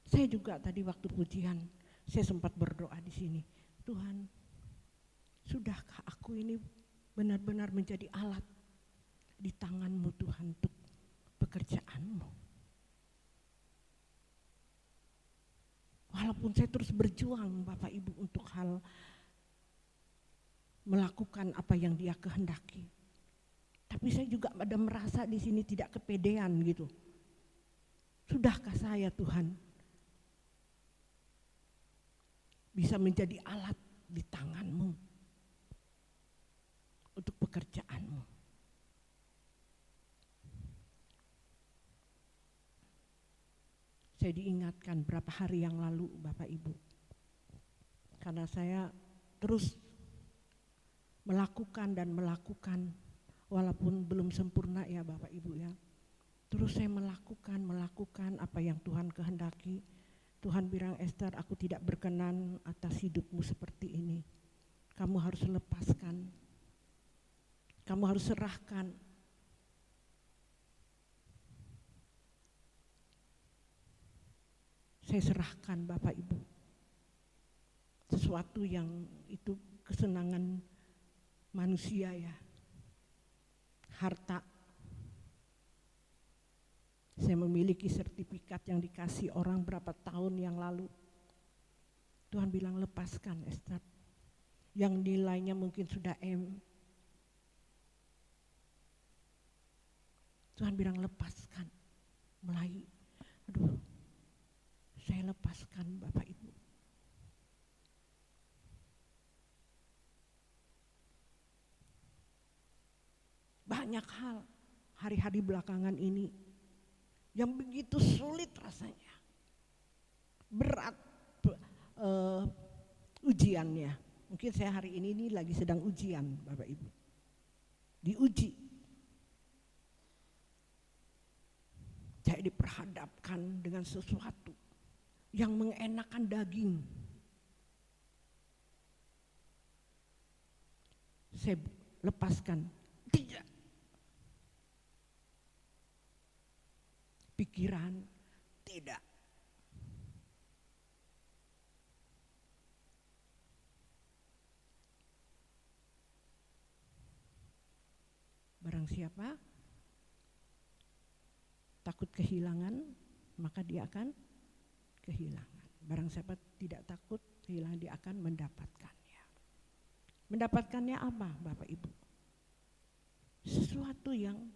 Saya juga tadi waktu pujian, saya sempat berdoa di sini. Tuhan, sudahkah aku ini benar-benar menjadi alat di tangan-Mu Tuhan untuk pekerjaan-Mu? Walaupun saya terus berjuang Bapak Ibu untuk hal melakukan apa yang Dia kehendaki. Tapi saya juga ada merasa di sini tidak kepedean gitu. Sudahkah saya Tuhan bisa menjadi alat di tangan-Mu untuk pekerjaan-Mu? Saya diingatkan berapa hari yang lalu Bapak Ibu. Karena saya terus melakukan walaupun belum sempurna ya Bapak Ibu ya. Terus saya melakukan apa yang Tuhan kehendaki. Tuhan bilang, Esther, aku tidak berkenan atas hidupmu seperti ini. Kamu harus lepaskan. Kamu harus serahkan. Saya serahkan Bapak Ibu. Sesuatu yang itu kesenangan manusia ya. Harta. Saya memiliki sertifikat yang dikasih orang berapa tahun yang lalu. Tuhan bilang lepaskan Esther. Yang nilainya mungkin sudah M. Tuhan bilang lepaskan. Mulai, aduh, saya lepaskan Bapak Ibu. Banyak hal hari-hari belakangan ini yang begitu sulit rasanya. Berat ujiannya. Mungkin saya hari ini lagi sedang ujian Bapak Ibu. Diuji. Saya diperhadapkan dengan sesuatu yang mengenakan daging. Saya lepaskan. Tidak. Pikiran. Tidak. Barang siapa takut kehilangan, maka dia akan kehilangan. Barang siapa tidak takut kehilangan, dia akan mendapatkannya. Mendapatkannya apa Bapak Ibu? Sesuatu yang,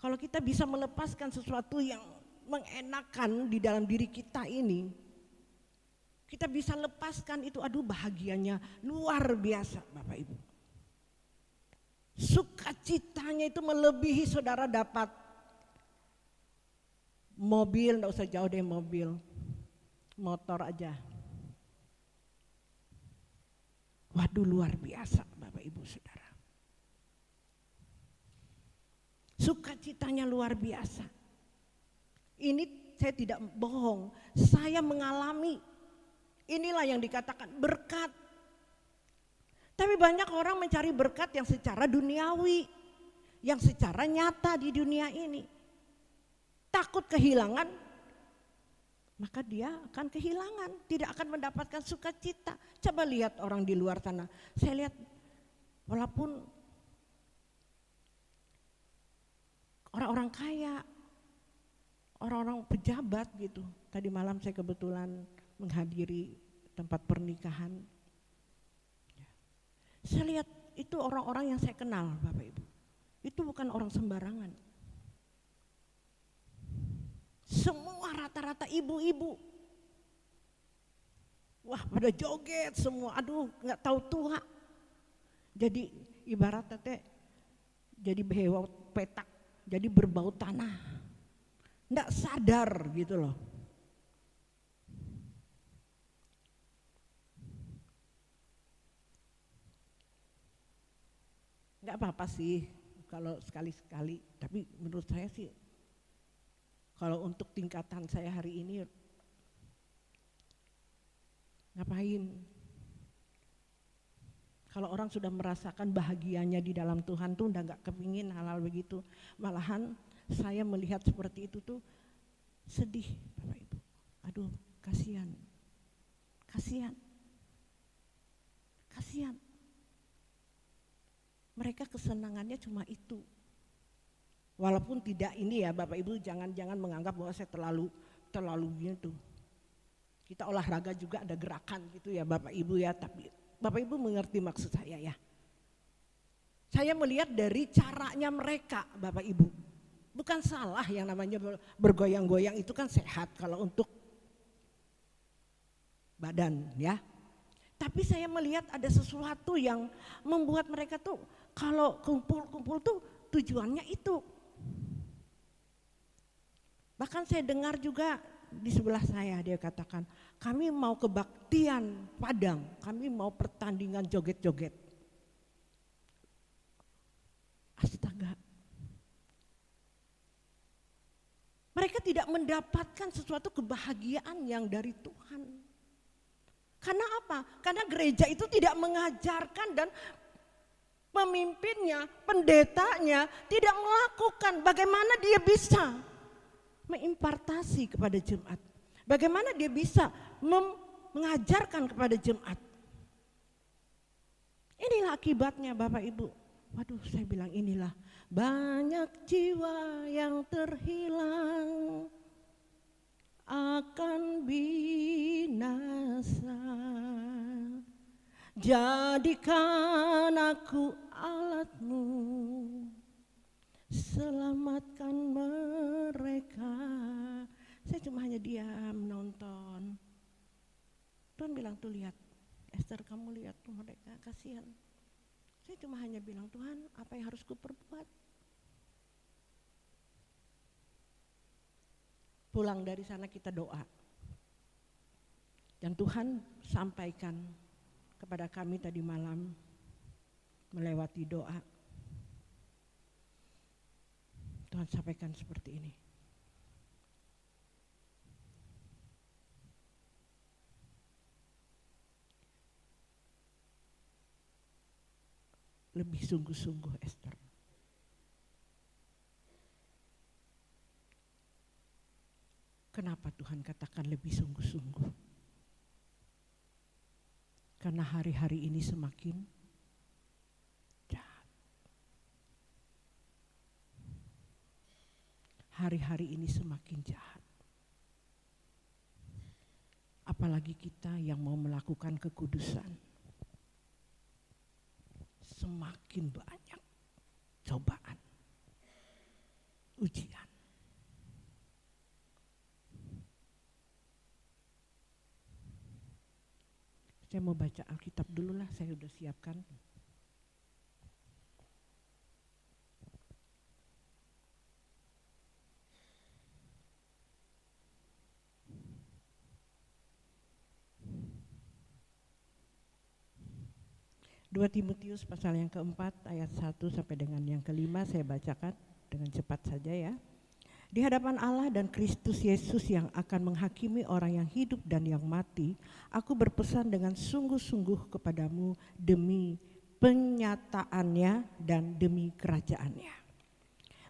kalau kita bisa melepaskan sesuatu yang mengenakan di dalam diri kita ini, kita bisa lepaskan itu, aduh bahagianya luar biasa Bapak Ibu. Sukacitanya itu melebihi saudara dapat mobil, enggak usah jauh deh mobil, motor aja. Waduh luar biasa Bapak Ibu Saudara. Sukacitanya luar biasa. Ini saya tidak bohong, saya mengalami. Inilah yang dikatakan berkat. Tapi banyak orang mencari berkat yang secara duniawi, yang secara nyata di dunia ini. Takut kehilangan, maka dia akan kehilangan, tidak akan mendapatkan sukacita. Coba lihat orang di luar sana. Saya lihat walaupun orang-orang kaya, orang-orang pejabat gitu. Tadi malam saya kebetulan menghadiri tempat pernikahan. Saya lihat itu orang-orang yang saya kenal Bapak Ibu. Itu bukan orang sembarangan. Semua rata-rata ibu-ibu. Wah pada joget semua, aduh gak tahu tua. Jadi ibaratnya teh jadi behewa petak, jadi berbau tanah. Gak sadar gitu loh. Gak apa-apa sih kalau sekali-sekali, tapi menurut saya sih kalau untuk tingkatan saya hari ini ngapain? Kalau orang sudah merasakan bahagianya di dalam Tuhan tuh udah gak kepingin hal-hal begitu. Malahan saya melihat seperti itu tuh sedih Bapak Ibu. Aduh kasihan, kasihan, kasihan. Mereka kesenangannya cuma itu. Walaupun tidak ini ya Bapak Ibu, jangan menganggap bahwa saya terlalu gitu. Kita olahraga juga ada gerakan gitu ya Bapak Ibu ya, tapi Bapak Ibu mengerti maksud saya ya. Saya melihat dari caranya mereka Bapak Ibu. Bukan salah yang namanya bergoyang-goyang, itu kan sehat kalau untuk badan ya. Tapi saya melihat ada sesuatu yang membuat mereka tuh kalau kumpul-kumpul tuh tujuannya itu. Bahkan saya dengar juga di sebelah saya dia katakan, kami mau kebaktian Padang, kami mau pertandingan joget-joget. Astaga. Mereka tidak mendapatkan sesuatu kebahagiaan yang dari Tuhan. Karena apa? Karena gereja itu tidak mengajarkan dan pemimpinnya, pendetanya tidak melakukan bagaimana dia bisa mengimpartasi kepada jemaat. Bagaimana dia bisa mengajarkan kepada jemaat. Inilah akibatnya Bapak Ibu. Waduh saya bilang inilah banyak jiwa yang terhilang. akan binasa. Jadikan aku alatmu, selamatkan mereka. Saya cuma hanya diam nonton. Tuhan bilang, tuh lihat Esther, kamu lihat tuh mereka, kasihan. Saya cuma hanya bilang, Tuhan apa yang harus kuperbuat? Pulang dari sana kita doa. Dan Tuhan sampaikan kepada kami tadi malam melewati doa. Tuhan sampaikan seperti ini. Lebih sungguh-sungguh Esther. Kenapa Tuhan katakan lebih sungguh-sungguh? Karena hari-hari ini semakin jahat. Hari-hari ini semakin jahat. Apalagi kita yang mau melakukan kekudusan. Semakin banyak cobaan, ujian. Saya mau baca Alkitab dulu lah, saya udah siapkan. Dua Timotius pasal yang keempat ayat 1 sampai dengan yang kelima saya bacakan dengan cepat saja ya. Di hadapan Allah dan Kristus Yesus yang akan menghakimi orang yang hidup dan yang mati, aku berpesan dengan sungguh-sungguh kepadamu demi penyataannya dan demi kerajaannya.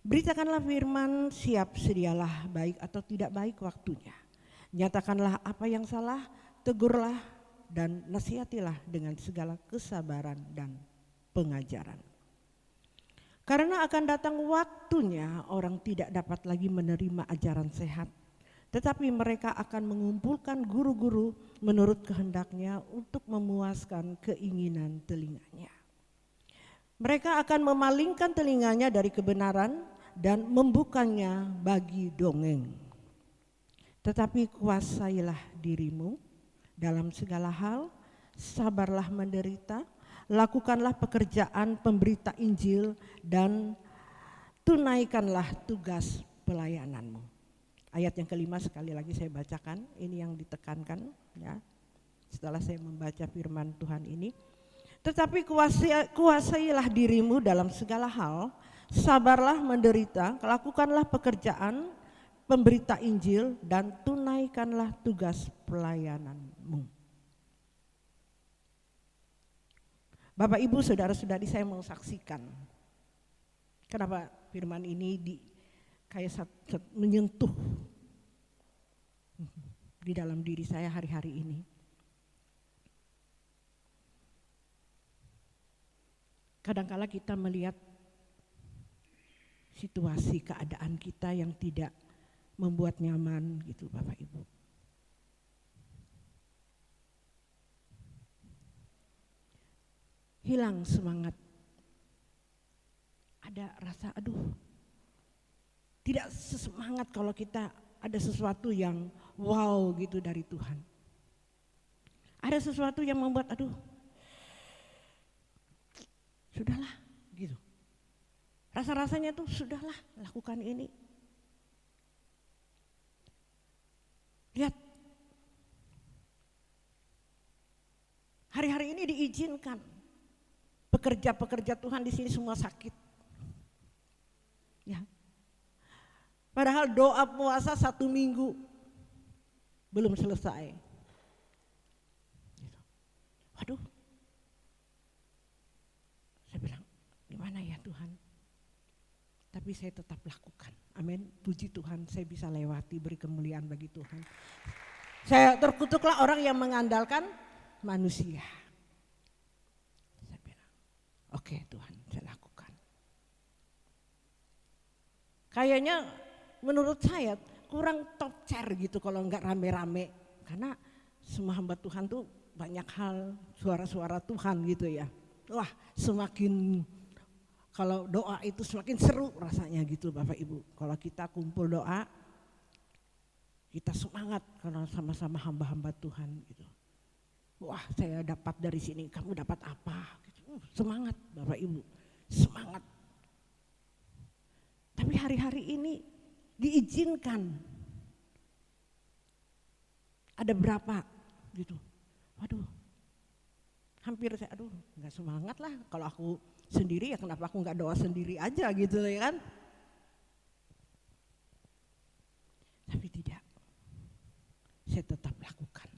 Beritakanlah firman, siap sedialah baik atau tidak baik waktunya. Nyatakanlah apa yang salah, tegurlah dan nasihatilah dengan segala kesabaran dan pengajaran. Karena akan datang waktunya orang tidak dapat lagi menerima ajaran sehat, tetapi mereka akan mengumpulkan guru-guru menurut kehendaknya untuk memuaskan keinginan telinganya. Mereka akan memalingkan telinganya dari kebenaran dan membukanya bagi dongeng. Tetapi kuasailah dirimu dalam segala hal, sabarlah menderita, lakukanlah pekerjaan pemberita Injil dan tunaikanlah tugas pelayananmu. Ayat yang kelima sekali lagi saya bacakan, ini yang ditekankan ya. Setelah saya membaca firman Tuhan ini, tetapi kuasailah dirimu dalam segala hal, sabarlah menderita, lakukanlah pekerjaan pemberita Injil dan tunaikanlah tugas pelayananmu. Bapak Ibu saudara-saudari, saya mau saksikan kenapa firman ini kayak menyentuh di dalam diri saya hari-hari ini. Kadangkala kita melihat situasi keadaan kita yang tidak membuat nyaman gitu Bapak Ibu. Hilang semangat. Ada rasa tidak sesemangat kalau kita ada sesuatu yang wow gitu dari Tuhan. Ada sesuatu yang membuat sudahlah gitu. Rasa-rasanya tuh sudahlah lakukan ini. Lihat. Hari-hari ini diizinkan. Pekerja-pekerja Tuhan di sini semua sakit. Ya. Padahal doa puasa 1 minggu belum selesai. Waduh. Saya bilang, gimana ya Tuhan? Tapi saya tetap lakukan. Amin. Puji Tuhan, saya bisa lewati, beri kemuliaan bagi Tuhan. Saya terkutuklah orang yang mengandalkan manusia. Oke Tuhan, saya lakukan. Kayaknya menurut saya kurang top chair gitu kalau nggak rame-rame. Karena semua hamba Tuhan tuh banyak hal, suara-suara Tuhan gitu ya. Wah, semakin kalau doa itu semakin seru rasanya gitu Bapak Ibu. Kalau kita kumpul doa, kita semangat karena sama-sama hamba-hamba Tuhan gitu. Wah, saya dapat dari sini, kamu dapat apa? Gitu. Semangat Bapak Ibu, semangat. Tapi hari-hari ini diizinkan. Ada berapa gitu. Waduh, hampir saya nggak semangat lah. Kalau aku sendiri ya kenapa aku nggak doa sendiri aja gitu ya kan. Tapi tidak, saya tetap lakukan.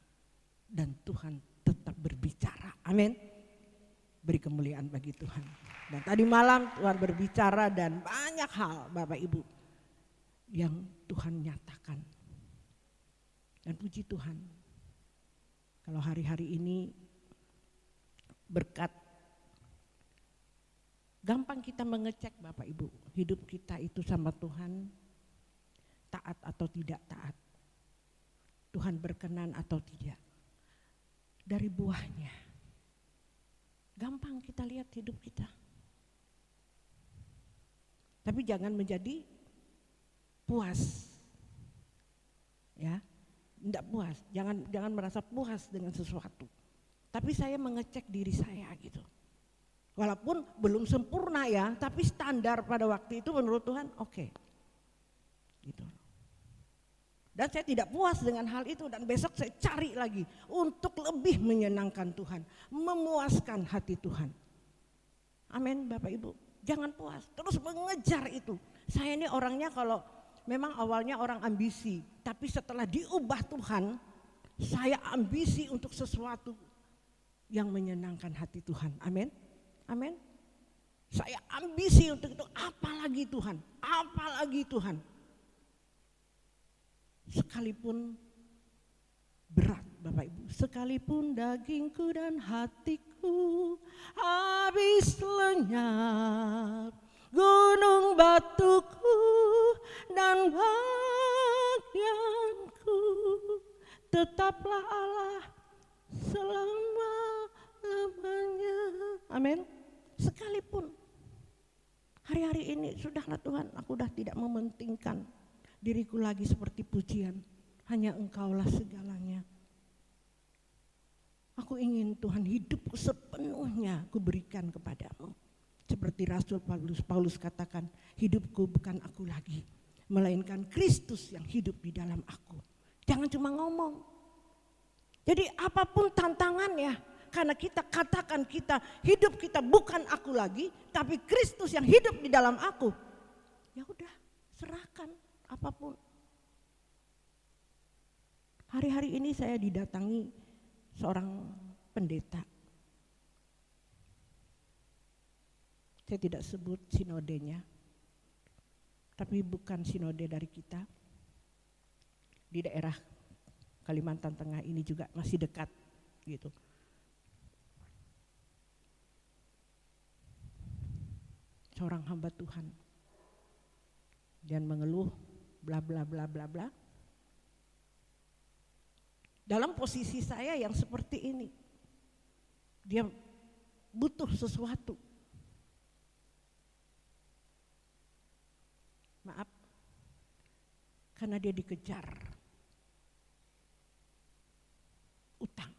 Dan Tuhan tetap berbicara, amin. Beri kemuliaan bagi Tuhan. Dan tadi malam Tuhan berbicara dan banyak hal Bapak Ibu yang Tuhan nyatakan. Dan puji Tuhan, kalau hari-hari ini berkat, gampang kita mengecek Bapak Ibu, hidup kita itu sama Tuhan taat atau tidak taat. Tuhan berkenan atau tidak. Dari buahnya. Gampang kita lihat hidup kita. Tapi jangan menjadi puas. Ya, tidak puas. Jangan merasa puas dengan sesuatu. Tapi saya mengecek diri saya gitu. Walaupun belum sempurna ya, tapi standar pada waktu itu menurut Tuhan oke. Gitu. Dan saya tidak puas dengan hal itu dan besok saya cari lagi untuk lebih menyenangkan Tuhan, memuaskan hati Tuhan. Amin Bapak Ibu, jangan puas, terus mengejar itu. Saya ini orangnya kalau memang awalnya orang ambisi, tapi setelah diubah Tuhan, saya ambisi untuk sesuatu yang menyenangkan hati Tuhan. Amin, amin. Saya ambisi untuk itu, apalagi Tuhan, apalagi Tuhan. Sekalipun berat Bapak Ibu, sekalipun dagingku dan hatiku habis lenyap, gunung batuku dan bagianku, tetaplah Allah selama-lamanya. Amin. Sekalipun hari-hari ini sudahlah Tuhan, aku sudah tidak mementingkan diriku lagi seperti pujian, hanya Engkaulah segalanya. Aku ingin Tuhan hidupku sepenuhnya kuberikan kepadamu. Seperti Rasul Paulus katakan, hidupku bukan aku lagi, melainkan Kristus yang hidup di dalam aku. Jangan cuma ngomong. Jadi apapun tantangannya, karena kita katakan hidup kita bukan aku lagi, tapi Kristus yang hidup di dalam aku. Ya udah, serahkan. Apapun. Hari-hari ini saya didatangi seorang pendeta. Saya tidak sebut sinodenya, tapi bukan sinode dari kita. Di daerah Kalimantan Tengah ini juga masih dekat gitu. Seorang hamba Tuhan. Dan mengeluh bla bla bla bla bla. Dalam posisi saya yang seperti ini, dia butuh sesuatu. Maaf, karena dia dikejar utang.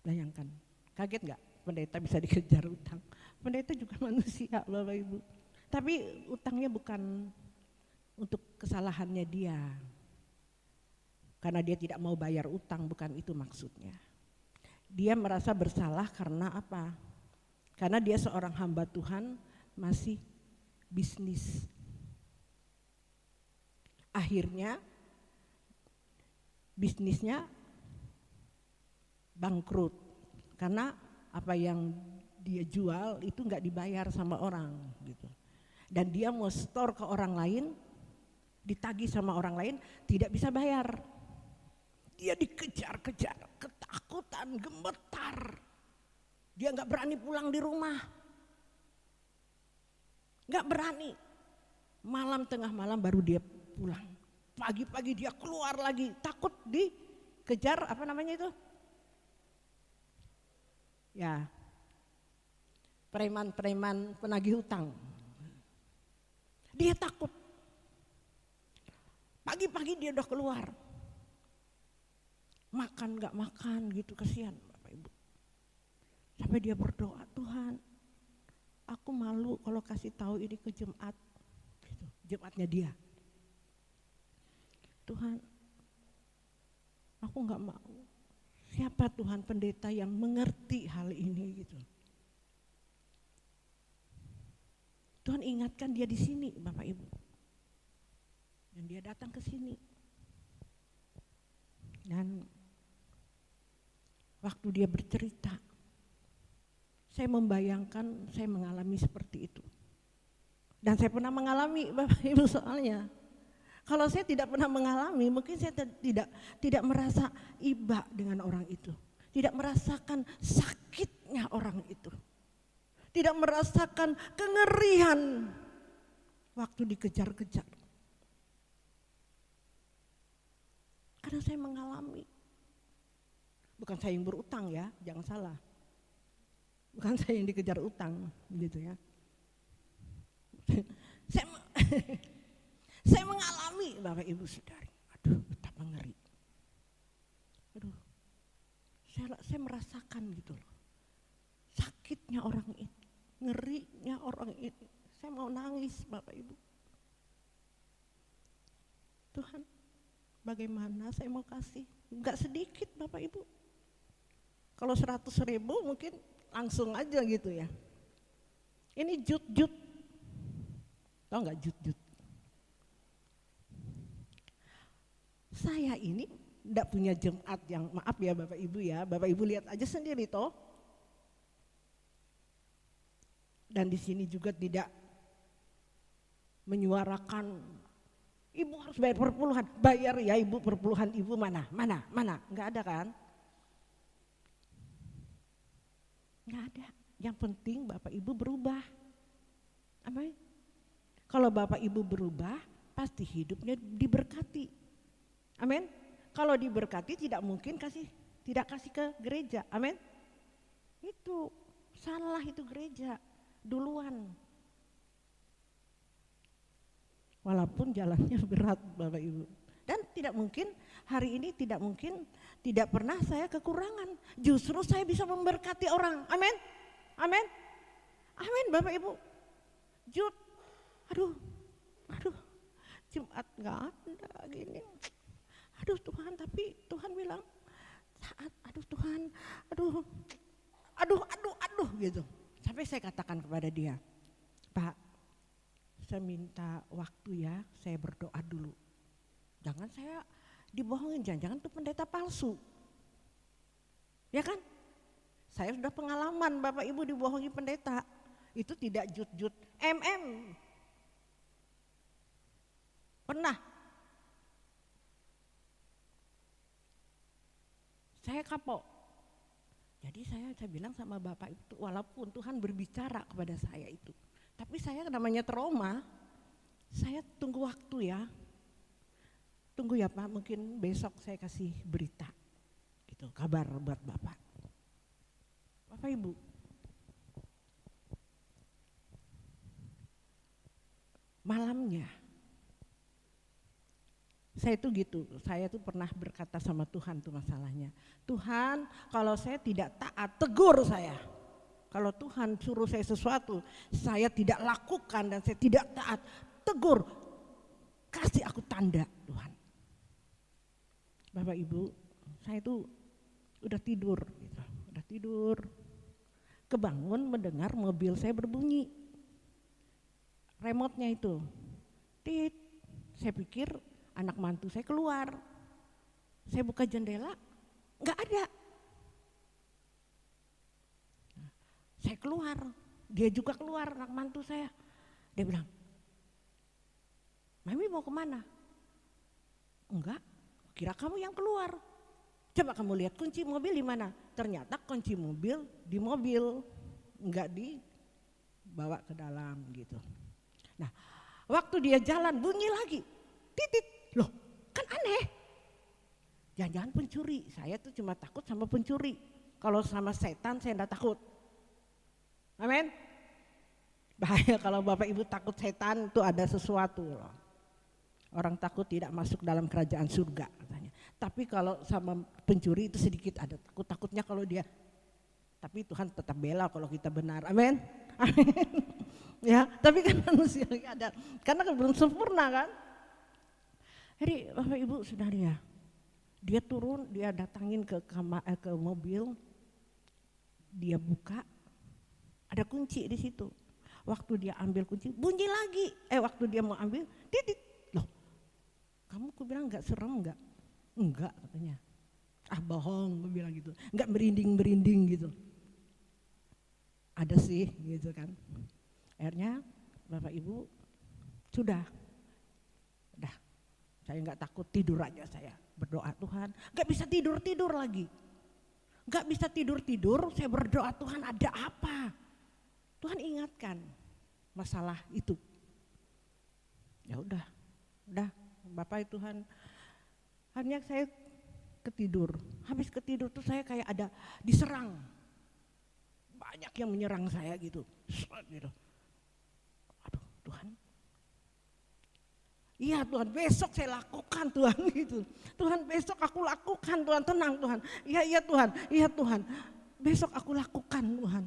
Bayangkan, kaget nggak pendeta bisa dikejar utang? Pendeta juga manusia, Bapak Ibu. Tapi utangnya bukan untuk kesalahannya dia. Karena dia tidak mau bayar utang, bukan itu maksudnya. Dia merasa bersalah karena apa? Karena dia seorang hamba Tuhan masih bisnis. Akhirnya bisnisnya bangkrut. Karena apa yang dia jual itu nggak dibayar sama orang gitu. Dan dia mau store ke orang lain, ditagih sama orang lain, tidak bisa bayar. Dia dikejar-kejar, ketakutan, gemetar. Dia nggak berani pulang di rumah. Nggak berani. Malam, tengah malam baru dia pulang. Pagi-pagi dia keluar lagi, takut dikejar apa namanya itu? Ya, preman-preman penagih hutang. Dia takut. Pagi-pagi dia udah keluar. Makan gak makan gitu, kasihan Bapak Ibu. Sampai dia berdoa, Tuhan, aku malu kalau kasih tahu ini ke jemaat. Gitu, jemaatnya dia. Tuhan, aku gak mau. Siapa Tuhan pendeta yang mengerti hal ini gitu. Tuhan ingatkan dia di sini Bapak Ibu. Dan dia datang ke sini. Dan waktu dia bercerita, saya membayangkan saya mengalami seperti itu. Dan saya pernah mengalami Bapak Ibu soalnya. Kalau saya tidak pernah mengalami, mungkin saya tidak merasa iba dengan orang itu. Tidak merasakan sakitnya orang itu. Tidak merasakan kengerian waktu dikejar-kejar. Karena saya mengalami. Bukan saya yang berutang ya, jangan salah. Bukan saya yang dikejar utang gitu ya. Saya mengalami Bapak Ibu Saudari. Aduh, betapa ngeri. Aduh, saya merasakan gitu loh. Sakitnya orang ini, ngerinya orang ini. Saya mau nangis Bapak Ibu. Tuhan, bagaimana saya mau kasih? Enggak sedikit Bapak Ibu. Kalau 100.000 mungkin langsung aja gitu ya. Ini jut-jut. Tahu enggak jut-jut? Saya ini enggak punya jemaat yang, maaf ya Bapak Ibu ya, Bapak Ibu lihat aja sendiri toh. Dan di sini juga tidak menyuarakan ibu harus bayar perpuluhan, bayar ya ibu perpuluhan ibu mana, enggak ada kan? Enggak ada, yang penting Bapak Ibu berubah. Amin. Kalau Bapak Ibu berubah, pasti hidupnya diberkati. Amin. Kalau diberkati tidak mungkin tidak kasih ke gereja. Amin. Itu salah, itu gereja duluan. Walaupun jalannya berat Bapak Ibu. Dan tidak mungkin hari ini tidak pernah saya kekurangan. Justru saya bisa memberkati orang. Amin. Amin. Amin Bapak Ibu. Aduh. Jumat enggak ada gini. Aduh Tuhan, tapi Tuhan bilang Tuhan, aduh gitu. Sampai saya katakan kepada dia, Pak, saya minta waktu ya, saya berdoa dulu. Jangan saya dibohongin, jangan tuh pendeta palsu. Ya kan? Saya sudah pengalaman Bapak Ibu dibohongi pendeta. Itu tidak jut-jut, Pernah. Saya kapok. Jadi saya bilang sama Bapak itu, walaupun Tuhan berbicara kepada saya itu, tapi saya namanya trauma, saya tunggu waktu ya. Tunggu ya Pak, mungkin besok saya kasih berita, gitu, kabar buat Bapak. Bapak Ibu, malamnya, saya tuh pernah berkata sama Tuhan tuh masalahnya. Tuhan, kalau saya tidak taat, tegur saya. Kalau Tuhan suruh saya sesuatu, saya tidak lakukan dan saya tidak taat, tegur. Kasih aku tanda Tuhan. Bapak Ibu, saya tuh udah tidur. Kebangun mendengar mobil saya berbunyi. Remote-nya itu. Tit. Saya pikir anak mantu saya keluar. Saya buka jendela, enggak ada. Saya keluar, dia juga keluar, anak mantu saya. Dia bilang, Mami mau kemana? Enggak, kira kamu yang keluar. Coba kamu lihat kunci mobil di mana? Ternyata kunci mobil di mobil, enggak dibawa ke dalam gitu. Nah, waktu dia jalan bunyi lagi, titit. Loh, aneh. Jangan-jangan pencuri, saya tuh cuma takut sama pencuri. Kalau sama setan saya enggak takut. Amin. Bahaya kalau Bapak Ibu takut setan, itu ada sesuatu loh. Orang takut tidak masuk dalam kerajaan surga katanya. Tapi kalau sama pencuri itu sedikit ada takut-takutnya kalau dia. Tapi Tuhan tetap bela kalau kita benar. Amin. Amin. Ya, tapi kan manusia ada. Karena kan belum sempurna kan. Jadi Bapak Ibu Saudara ya, dia turun, dia datangin ke mobil, dia buka, ada kunci di situ. Waktu dia ambil kunci, bunyi lagi. Waktu dia mau ambil, didit. Loh, kamu aku bilang enggak serem enggak? Enggak katanya. Ah bohong, gue bilang gitu. Enggak merinding-merinding gitu. Ada sih gitu kan. Akhirnya Bapak Ibu sudah saya enggak takut, tidur aja saya. Berdoa Tuhan, enggak bisa tidur lagi. Enggak bisa tidur, saya berdoa Tuhan ada apa? Tuhan ingatkan masalah itu. Ya udah Bapak Tuhan, hanya saya ketidur. Habis ketidur tuh saya kayak ada diserang. Banyak yang menyerang saya gitu. Gitu. Aduh Tuhan. Iya Tuhan, besok saya lakukan Tuhan gitu. Tuhan besok aku lakukan Tuhan, tenang Tuhan. Iya Tuhan. Besok aku lakukan Tuhan.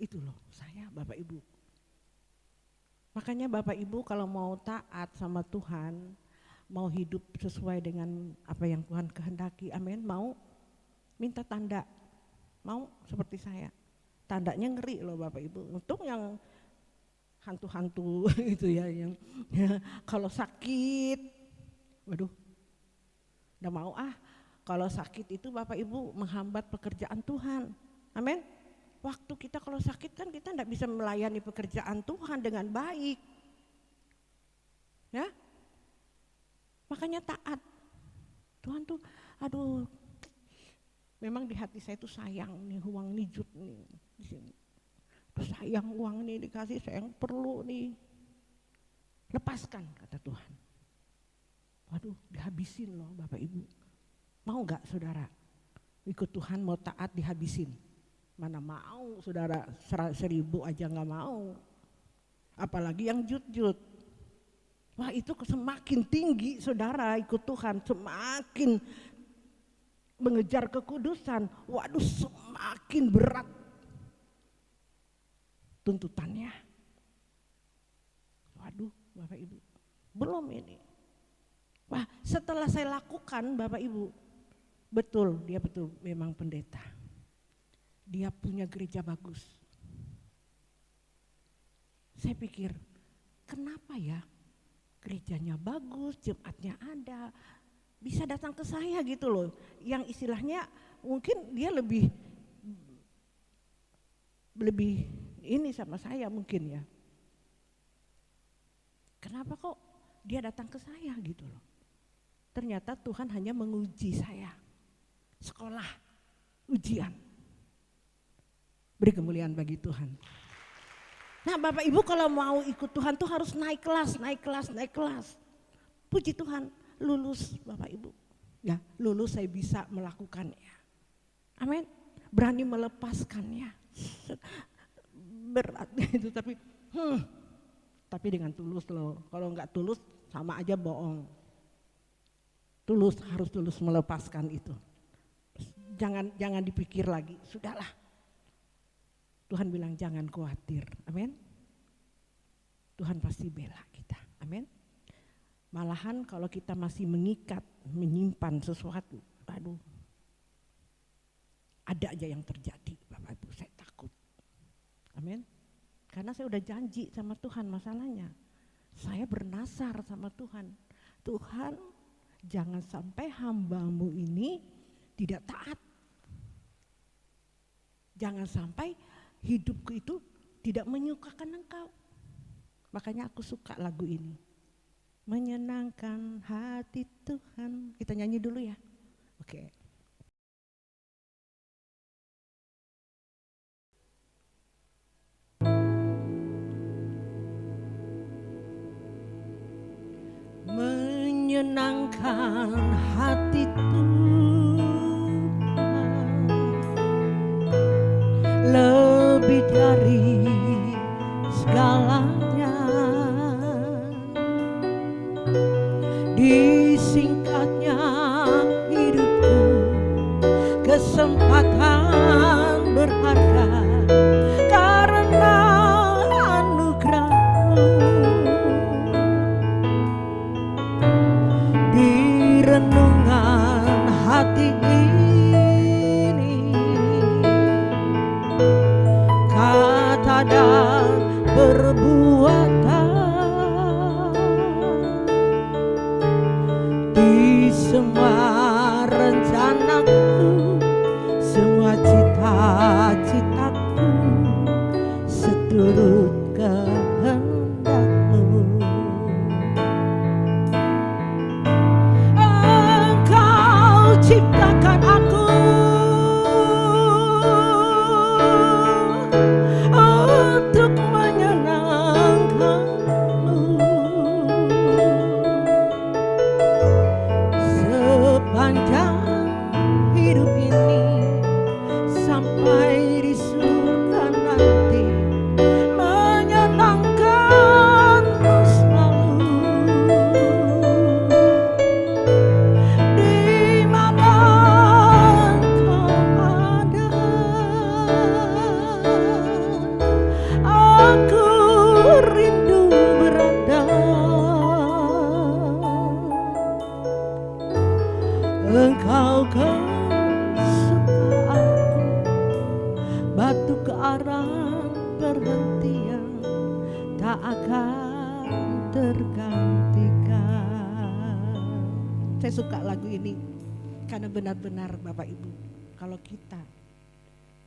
Itu loh saya Bapak Ibu. Makanya Bapak Ibu kalau mau taat sama Tuhan, mau hidup sesuai dengan apa yang Tuhan kehendaki, amin, mau minta tanda, mau seperti saya. Tandanya ngeri loh Bapak Ibu. Untung yang hantu-hantu itu ya, yang kalau sakit, waduh, udah mau kalau sakit itu Bapak Ibu menghambat pekerjaan Tuhan, amin. Waktu kita kalau sakit kan kita enggak bisa melayani pekerjaan Tuhan dengan baik, ya, makanya taat. Tuhan tuh, aduh, memang di hati saya tuh sayang nih uang nijut nih di sini. Sayang uang nih dikasih, sayang perlu nih. Lepaskan kata Tuhan. Waduh, dihabisin loh Bapak Ibu. Mau enggak saudara ikut Tuhan, mau taat dihabisin? Mana mau saudara, 1.000 aja enggak mau. Apalagi yang jut-jut. Wah itu semakin tinggi saudara ikut Tuhan, semakin mengejar kekudusan. Waduh semakin berat tuntutannya. Waduh Bapak Ibu, belum ini. Wah setelah saya lakukan Bapak Ibu, betul dia betul memang pendeta. Dia punya gereja bagus. Saya pikir kenapa ya gerejanya bagus, jemaatnya ada, bisa datang ke saya gitu loh. Yang istilahnya mungkin dia lebih ini sama saya mungkin ya. Kenapa kok dia datang ke saya gitu loh. Ternyata Tuhan hanya menguji saya. Sekolah, ujian. Beri kemuliaan bagi Tuhan. Nah Bapak Ibu kalau mau ikut Tuhan tuh harus naik kelas. Puji Tuhan, lulus Bapak Ibu. Ya, lulus saya bisa melakukannya. Amin. Berani melepaskannya. Berat itu tapi dengan tulus loh. Kalau enggak tulus sama aja bohong. Harus tulus melepaskan itu. Jangan dipikir lagi, sudahlah. Tuhan bilang jangan khawatir, amin. Tuhan pasti bela kita, amin. Malahan kalau kita masih mengikat, menyimpan sesuatu, aduh, ada aja yang terjadi, Bapak Ibu, saya takut, amin. Karena saya udah janji sama Tuhan masalahnya, saya bernasar sama Tuhan, Tuhan jangan sampai hamba-Mu ini tidak taat, jangan sampai hidupku itu tidak menyukakan Engkau. Makanya aku suka lagu ini. Menyenangkan hati Tuhan. Kita nyanyi dulu ya. Oke. menyenangkan hati Tuhan lebih dari segalanya. Disingkatnya hidupku, kesempatan berharga karena anugerah-Mu. Di renungan hati ini, kata dan perbuatan, di semua rencanaku, semua cita-citaku, seturut kehendak-Mu. Engkau ciptakan aku untuk menyenangkan-Mu. Sepanjang hidup ini sampai di surga nanti, menyenangkan-Mu selalu. Di mana Engkau ada, aku rindu berada. Engkau kesukaanku, batu ke arah perhentian, tak akan tergantikan. Saya suka lagu ini karena benar-benar Bapak Ibu, kalau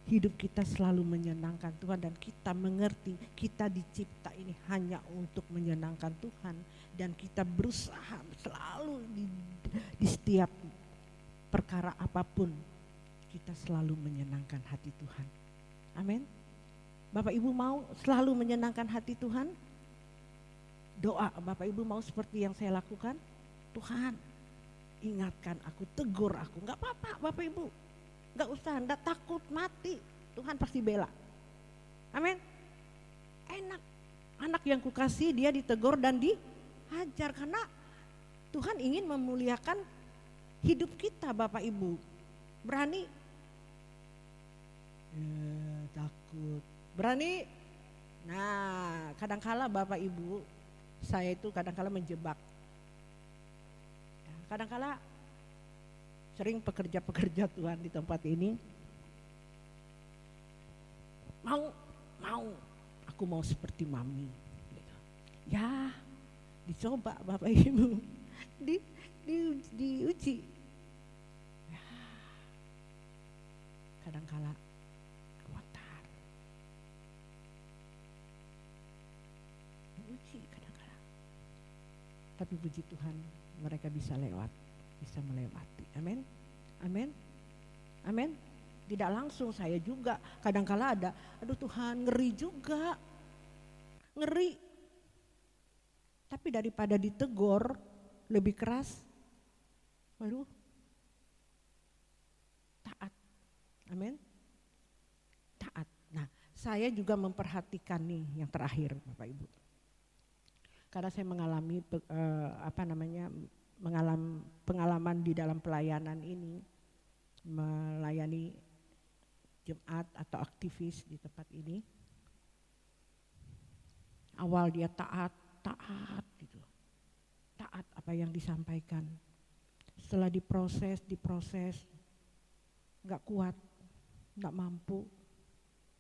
hidup kita selalu menyenangkan Tuhan dan kita mengerti kita dicipta ini hanya untuk menyenangkan Tuhan, dan kita berusaha selalu di setiap perkara apapun kita selalu menyenangkan hati Tuhan. Amin. Bapak Ibu mau selalu menyenangkan hati Tuhan? Doa Bapak Ibu mau seperti yang saya lakukan? Tuhan, ingatkan aku, tegur aku. Enggak apa-apa Bapak Ibu, enggak usah, enggak takut mati, Tuhan pasti bela. Amin. Enak, anak yang kukasih dia ditegur dan dihajar karena Tuhan ingin memuliakan hidup kita Bapak Ibu. Berani? Takut. Berani? Nah, kadangkala Bapak Ibu, saya itu kadangkala menjebak. Kadangkala sering pekerja-pekerja Tuhan di tempat ini mau aku mau seperti mami gitu. Ya dicoba Bapak Ibu, diuji ya. Kadangkala kotor, diuji kadangkala, tapi puji Tuhan mereka bisa melewati. Amin, amin, amin. Tidak langsung, saya juga kadangkala ada, aduh Tuhan ngeri juga, ngeri. Tapi daripada ditegur lebih keras, waduh, taat. Amin, taat. Nah, saya juga memperhatikan nih yang terakhir Bapak Ibu. Karena saya mengalami pengalaman di dalam pelayanan ini, melayani jemaat atau aktivis di tempat ini. Awal dia taat gitu. Taat apa yang disampaikan. Setelah diproses, enggak kuat, enggak mampu,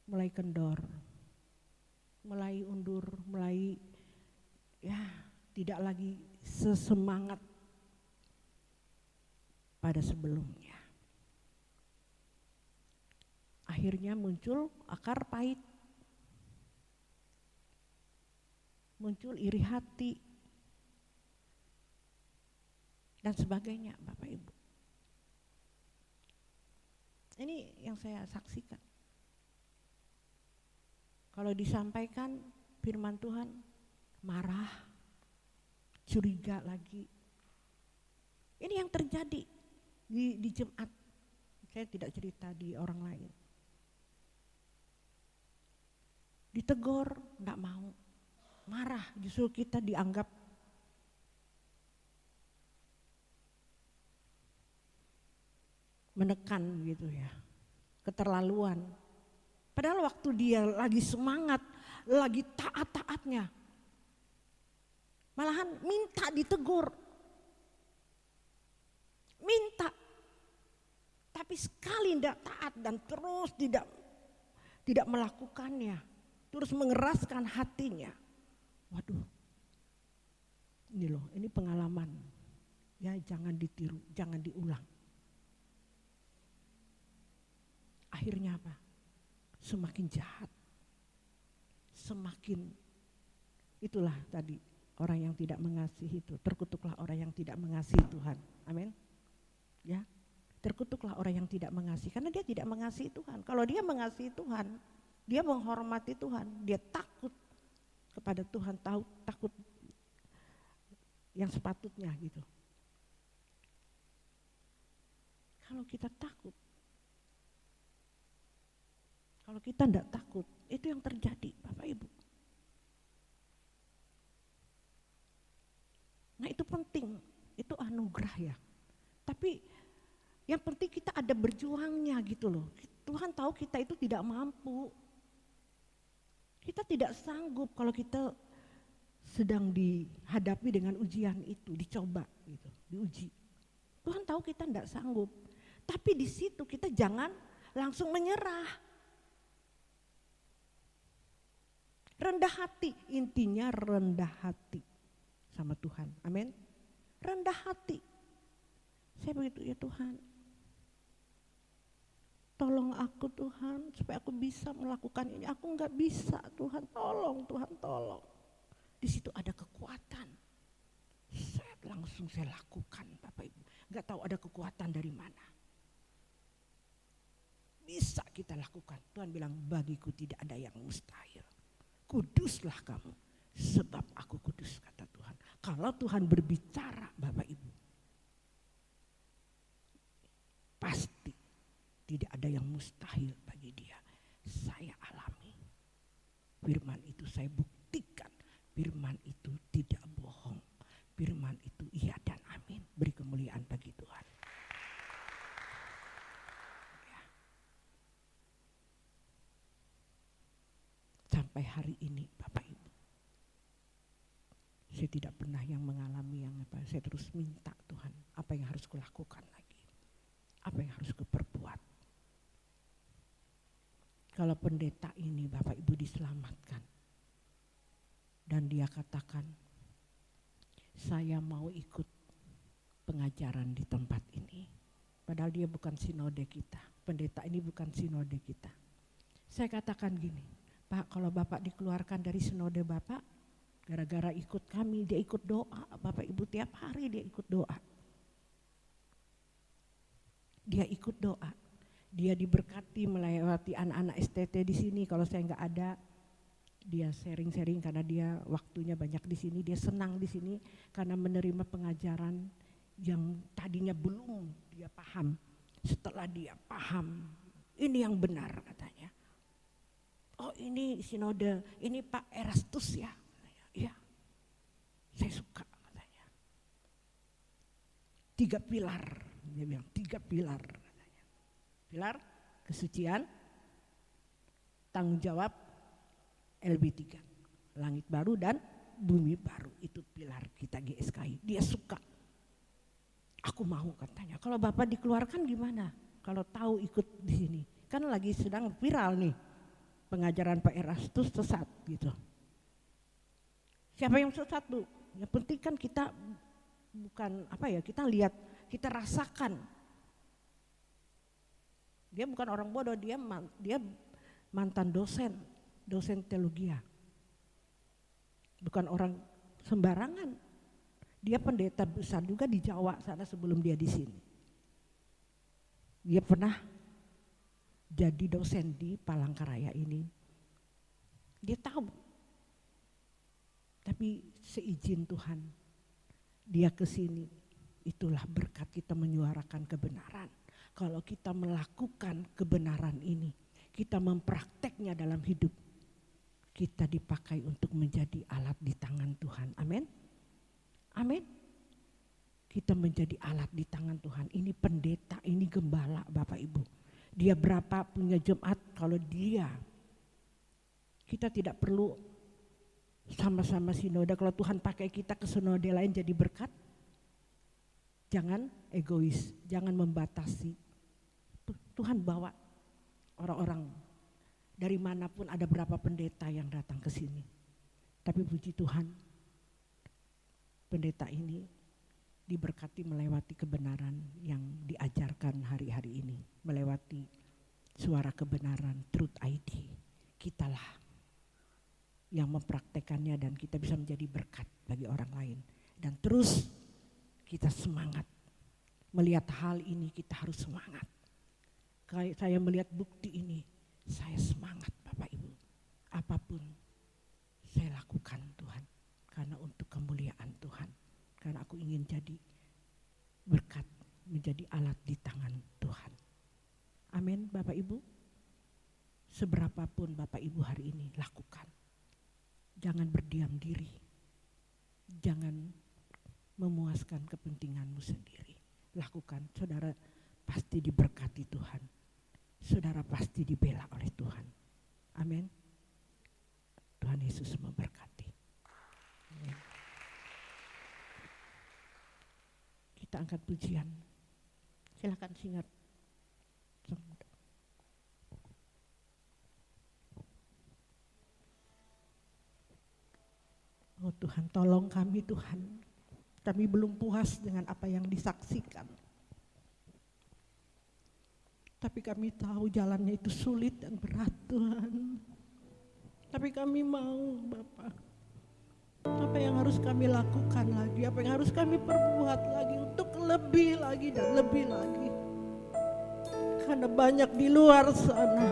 mulai kendor, mulai undur, mulai ya tidak lagi sesemangat pada sebelumnya. Akhirnya muncul akar pahit, muncul iri hati, dan sebagainya Bapak Ibu. Ini yang saya saksikan. Kalau disampaikan firman Tuhan, marah, curiga lagi, Ini yang terjadi di Jumat. Saya tidak cerita di orang lain. Ditegur, enggak mau. Marah, justru kita dianggap menekan gitu ya. Keterlaluan. Padahal waktu dia lagi semangat, lagi taat-taatnya, malahan minta ditegur. Minta. Tapi sekali tidak taat dan terus tidak melakukannya. Terus mengeraskan hatinya. Waduh. Ini loh, ini pengalaman. Ya, jangan ditiru, jangan diulang. Akhirnya apa? Semakin jahat. Semakin, itulah tadi orang yang tidak mengasihi itu. Terkutuklah orang yang tidak mengasihi Tuhan. Amin. Ya, terkutuklah orang yang tidak mengasihi. Karena dia tidak mengasihi Tuhan. Kalau dia mengasihi Tuhan, dia menghormati Tuhan. Dia takut kepada Tuhan, takut yang sepatutnya gitu. Kalau kita takut, kalau kita tidak takut, itu yang terjadi Bapak Ibu. Nah itu penting, itu anugerah ya. Tapi yang penting kita ada berjuangnya gitu loh. Tuhan tahu kita itu tidak mampu. Kita tidak sanggup kalau kita sedang dihadapi dengan ujian itu, dicoba gitu, diuji. Tuhan tahu kita tidak sanggup. Tapi di situ kita jangan langsung menyerah. Rendah hati, intinya rendah hati sama Tuhan. Amin. Rendah hati. Saya begitu, ya Tuhan, tolong aku Tuhan supaya aku bisa melakukan ini. Aku enggak bisa Tuhan, tolong Tuhan, tolong. Di situ ada kekuatan. Saya lakukan Bapak Ibu. Enggak tahu ada kekuatan dari mana. Bisa kita lakukan. Tuhan bilang bagiku tidak ada yang mustahil. Kuduslah kamu sebab aku kudus kata Tuhan. Kalau Tuhan berbicara Bapak Ibu, pasti tidak ada yang mustahil bagi dia. Saya alami. Firman itu saya buktikan. Firman itu tidak bohong. Firman itu iya dan amin. Beri kemuliaan bagi Tuhan. Ya. Sampai hari ini Bapak Ibu, saya tidak pernah yang mengalami yang apa. Saya terus minta Tuhan, apa yang harus kulakukan lagi? Apa yang harus kuperbuat? Kalau pendeta ini Bapak Ibu diselamatkan dan dia katakan, saya mau ikut pengajaran di tempat ini. Padahal dia bukan sinode kita, pendeta ini bukan sinode kita. Saya katakan gini, Pak, kalau Bapak dikeluarkan dari sinode Bapak, gara-gara ikut kami, dia ikut doa. Bapak Ibu tiap hari dia ikut doa. Dia ikut doa. Dia diberkati melewati anak-anak STT di sini. Kalau saya nggak ada, dia sharing-sharing karena dia waktunya banyak di sini. Dia senang di sini karena menerima pengajaran yang tadinya belum dia paham. Setelah dia paham, ini yang benar katanya. Oh ini sinode, ini Pak Erastus ya. Iya, saya suka katanya. 3 pilar, dia bilang 3 pilar katanya. Pilar kesucian, tanggung jawab, LB3, langit baru dan bumi baru. Itu pilar kita GSKI. Dia suka. Aku mau katanya. Kalau Bapak dikeluarkan gimana? Kalau tahu ikut di sini, kan lagi sedang viral nih pengajaran Pak Erastus sesat gitu. Siapa yang sesat Bu? Yang penting kan kita bukan apa ya, kita lihat, kita rasakan. Dia bukan orang bodoh, dia mantan dosen teologi. Bukan orang sembarangan. Dia pendeta besar juga di Jawa sana sebelum dia di sini. Dia pernah jadi dosen di Palangkaraya ini. Dia tahu. Tapi seizin Tuhan, dia ke sini Itulah berkat kita menyuarakan kebenaran. Kalau kita melakukan kebenaran ini, kita memprakteknya dalam hidup, kita dipakai untuk menjadi alat di tangan Tuhan. Amin. Amin. Kita menjadi alat di tangan Tuhan. Ini pendeta, ini gembala Bapak Ibu. Dia berapa punya jemaat, kalau dia, kita tidak perlu sama-sama sinode. Kalau Tuhan pakai kita ke sinode lain jadi berkat, jangan egois, jangan membatasi. Tuhan bawa orang-orang dari manapun, ada berapa pendeta yang datang ke sini. Tapi puji Tuhan, pendeta ini diberkati melewati kebenaran yang diajarkan hari-hari ini. Melewati suara kebenaran, Truth ID. Kitalah yang mempraktekannya dan kita bisa menjadi berkat bagi orang lain. Dan terus kita semangat. Melihat hal ini kita harus semangat. Kayak saya melihat bukti ini, saya semangat Bapak Ibu. Apapun saya lakukan Tuhan, karena untuk kemuliaan Tuhan. Karena aku ingin jadi berkat, menjadi alat di tangan Tuhan. Amin Bapak Ibu. Seberapapun Bapak Ibu hari ini lakukan. Jangan berdiam diri. Jangan memuaskan kepentinganmu sendiri. Lakukan, saudara pasti diberkati Tuhan. Saudara pasti dibela oleh Tuhan. Amin. Tuhan Yesus memberkati. Amin. Kita angkat pujian. Silakan singat. Oh Tuhan, tolong kami Tuhan. Kami belum puas dengan apa yang disaksikan. Tapi kami tahu jalannya itu sulit dan berat Tuhan. Tapi kami mau Bapak. Apa yang harus kami lakukan lagi, apa yang harus kami perbuat lagi untuk lebih lagi dan lebih lagi. Karena banyak di luar sana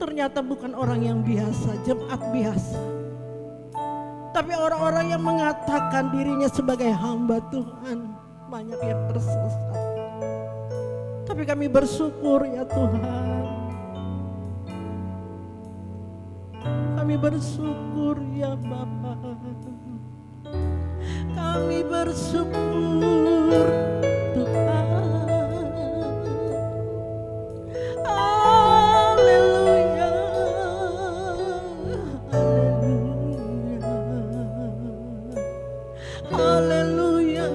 ternyata bukan orang yang biasa, jemaat biasa. Tapi orang-orang yang mengatakan dirinya sebagai hamba Tuhan, banyak yang tersesat. Tapi kami bersyukur ya Tuhan. Kami bersyukur ya Bapa. Kami bersyukur Tuhan. Haleluya. Haleluya.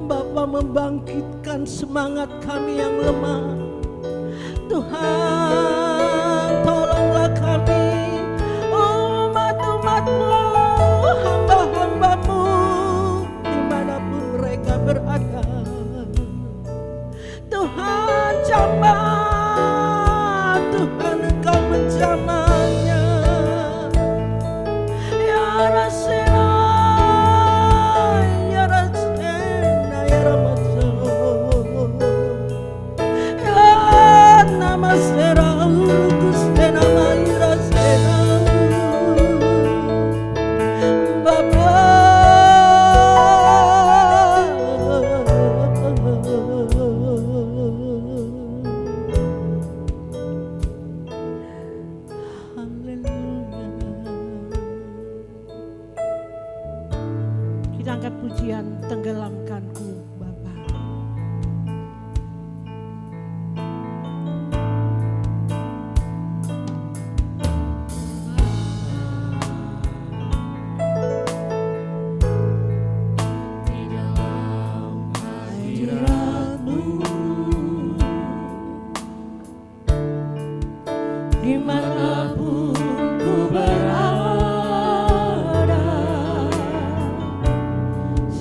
Bapa membangkitkan semangat kami yang lemah. Tuhan tolonglah kami, umat-umat-Mu, hamba-hamba-Mu, dimanapun mereka berada. Tuhan jamah, Tuhan Engkau menjamahnya. Ya Rasul, kita angkat pujian, tenggelamkanku Bapa. Di dalam hadirat-Mu, dimanapun ku berada,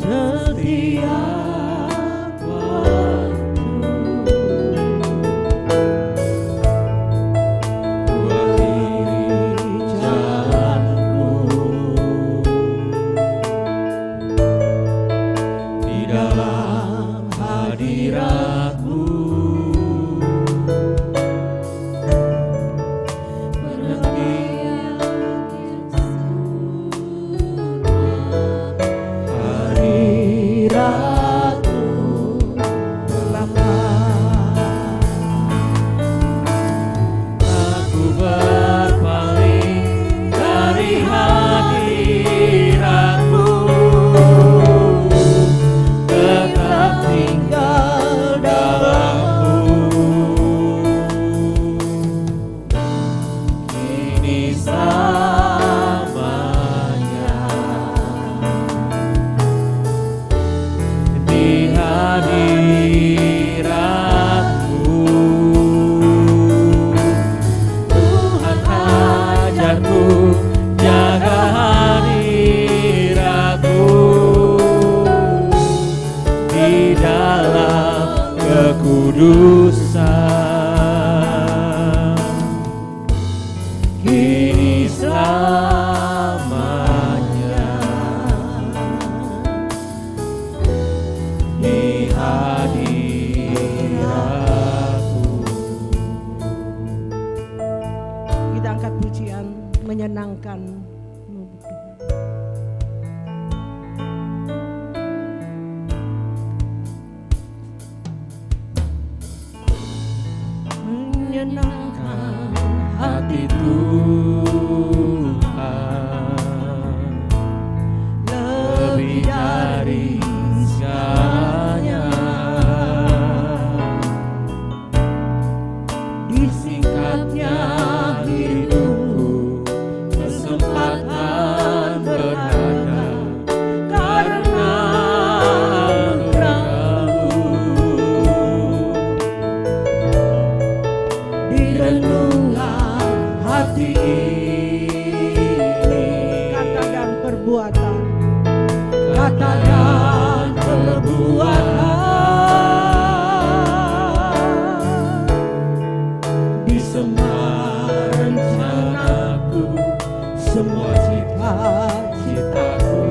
setiap waktu ku akhiri jalanku di dalam hadirat-Mu. padaku Bapa. Aku berpaling dari hadirat-Mu, tetap tinggal dalam-Mu. Kini selamanya di hadirat-Mu. Tuhan ajarku jaga hadirat-Mu di dalam kekudusan. Kini selamanya di hadirat-Mu. Kita angkat pujian menyenangkan-Mu Tuhan. Menyenangkan Hati Tuhan lebih dari segalanya. Disingkatnya hidupku, kesempatan berharga karena anugerah-Mu. di renungan Hati ini, kata dan perbuatan, kata dan perbuatan, di semua rencanaku, semua cita-citaku,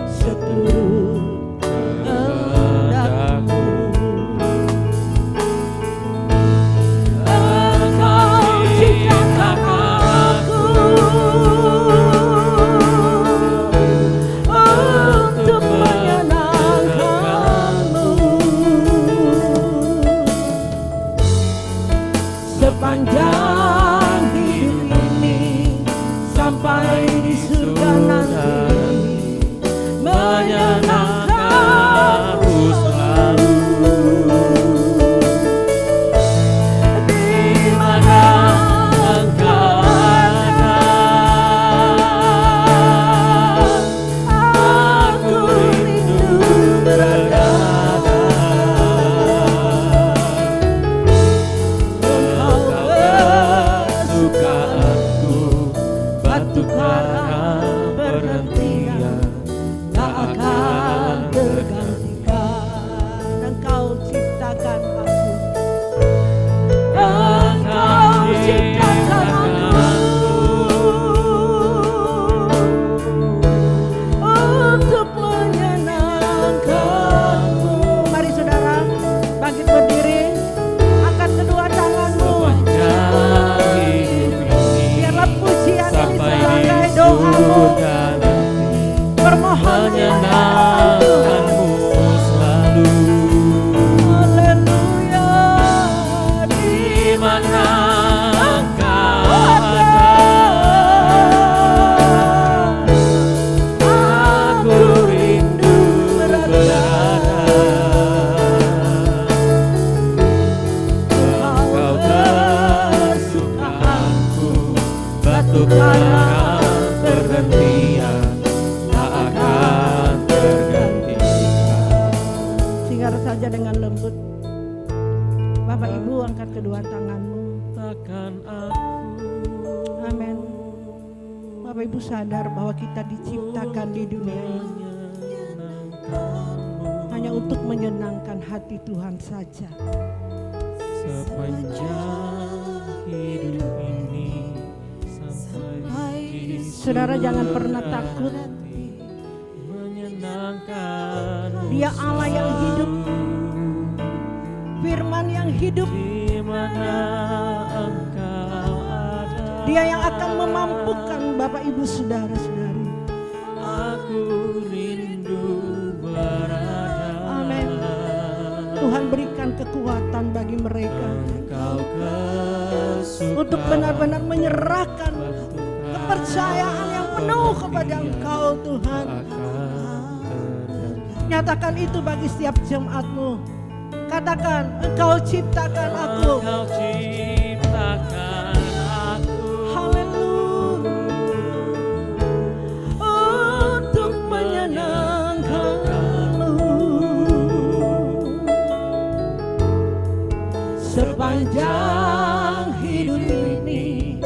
seturut kehendak-Mu. Engkau ciptakan aku untuk menyenangkan-Mu. Sepanjang hidup ini sampai di surga nanti, menyenangkan-Mu selalu. Di mana Engkau ada, aku rindu berada. Engkau kesukaanku, batu karang perhentian, tak akan tergantikan. Engkau ciptakan aku. Engkau ciptakan Untuk menyenangkan-Mu. Mari saudara, bangkit berdiri, angkat kedua tangan-Mu. sepanjang hidup ini, Biarlah pujian ini sampai di sebagai doa-Mu, surga nanti, permohonan menyenangkan-Mu selalu. Haleluya. Di mana Engkau ada, aku rindu berada. Engkau kesukaanku, batu karang perhentian, tak akan tergantikan. Singgah saja dengan lembut. Bapak Ibu, angkat kedua tangan-Mu. Takkan aku, Amin. Bapak Ibu sadar bahwa kita diciptakan di dunia ini hanya untuk menyenangkan hati Tuhan saja. sepanjang hidup ini sampai di Saudara jangan pernah takut. menyenangkan. Dia Allah yang hidup, Firman yang hidup. Di mana Engkau ada, Dia yang akan memampukan Bapak Ibu saudara-saudari. aku rindu berada. memberikan kekuatan bagi mereka Engkau kesukaan untuk benar-benar menyerahkan kepercayaan yang penuh kepada Engkau Tuhan. Nyatakan itu bagi setiap jemaat-Mu. Katakan, Engkau ciptakan aku. Engkau ciptakan aku. Haleluya. Untuk menyenangkan-Mu. Sepanjang hidup ini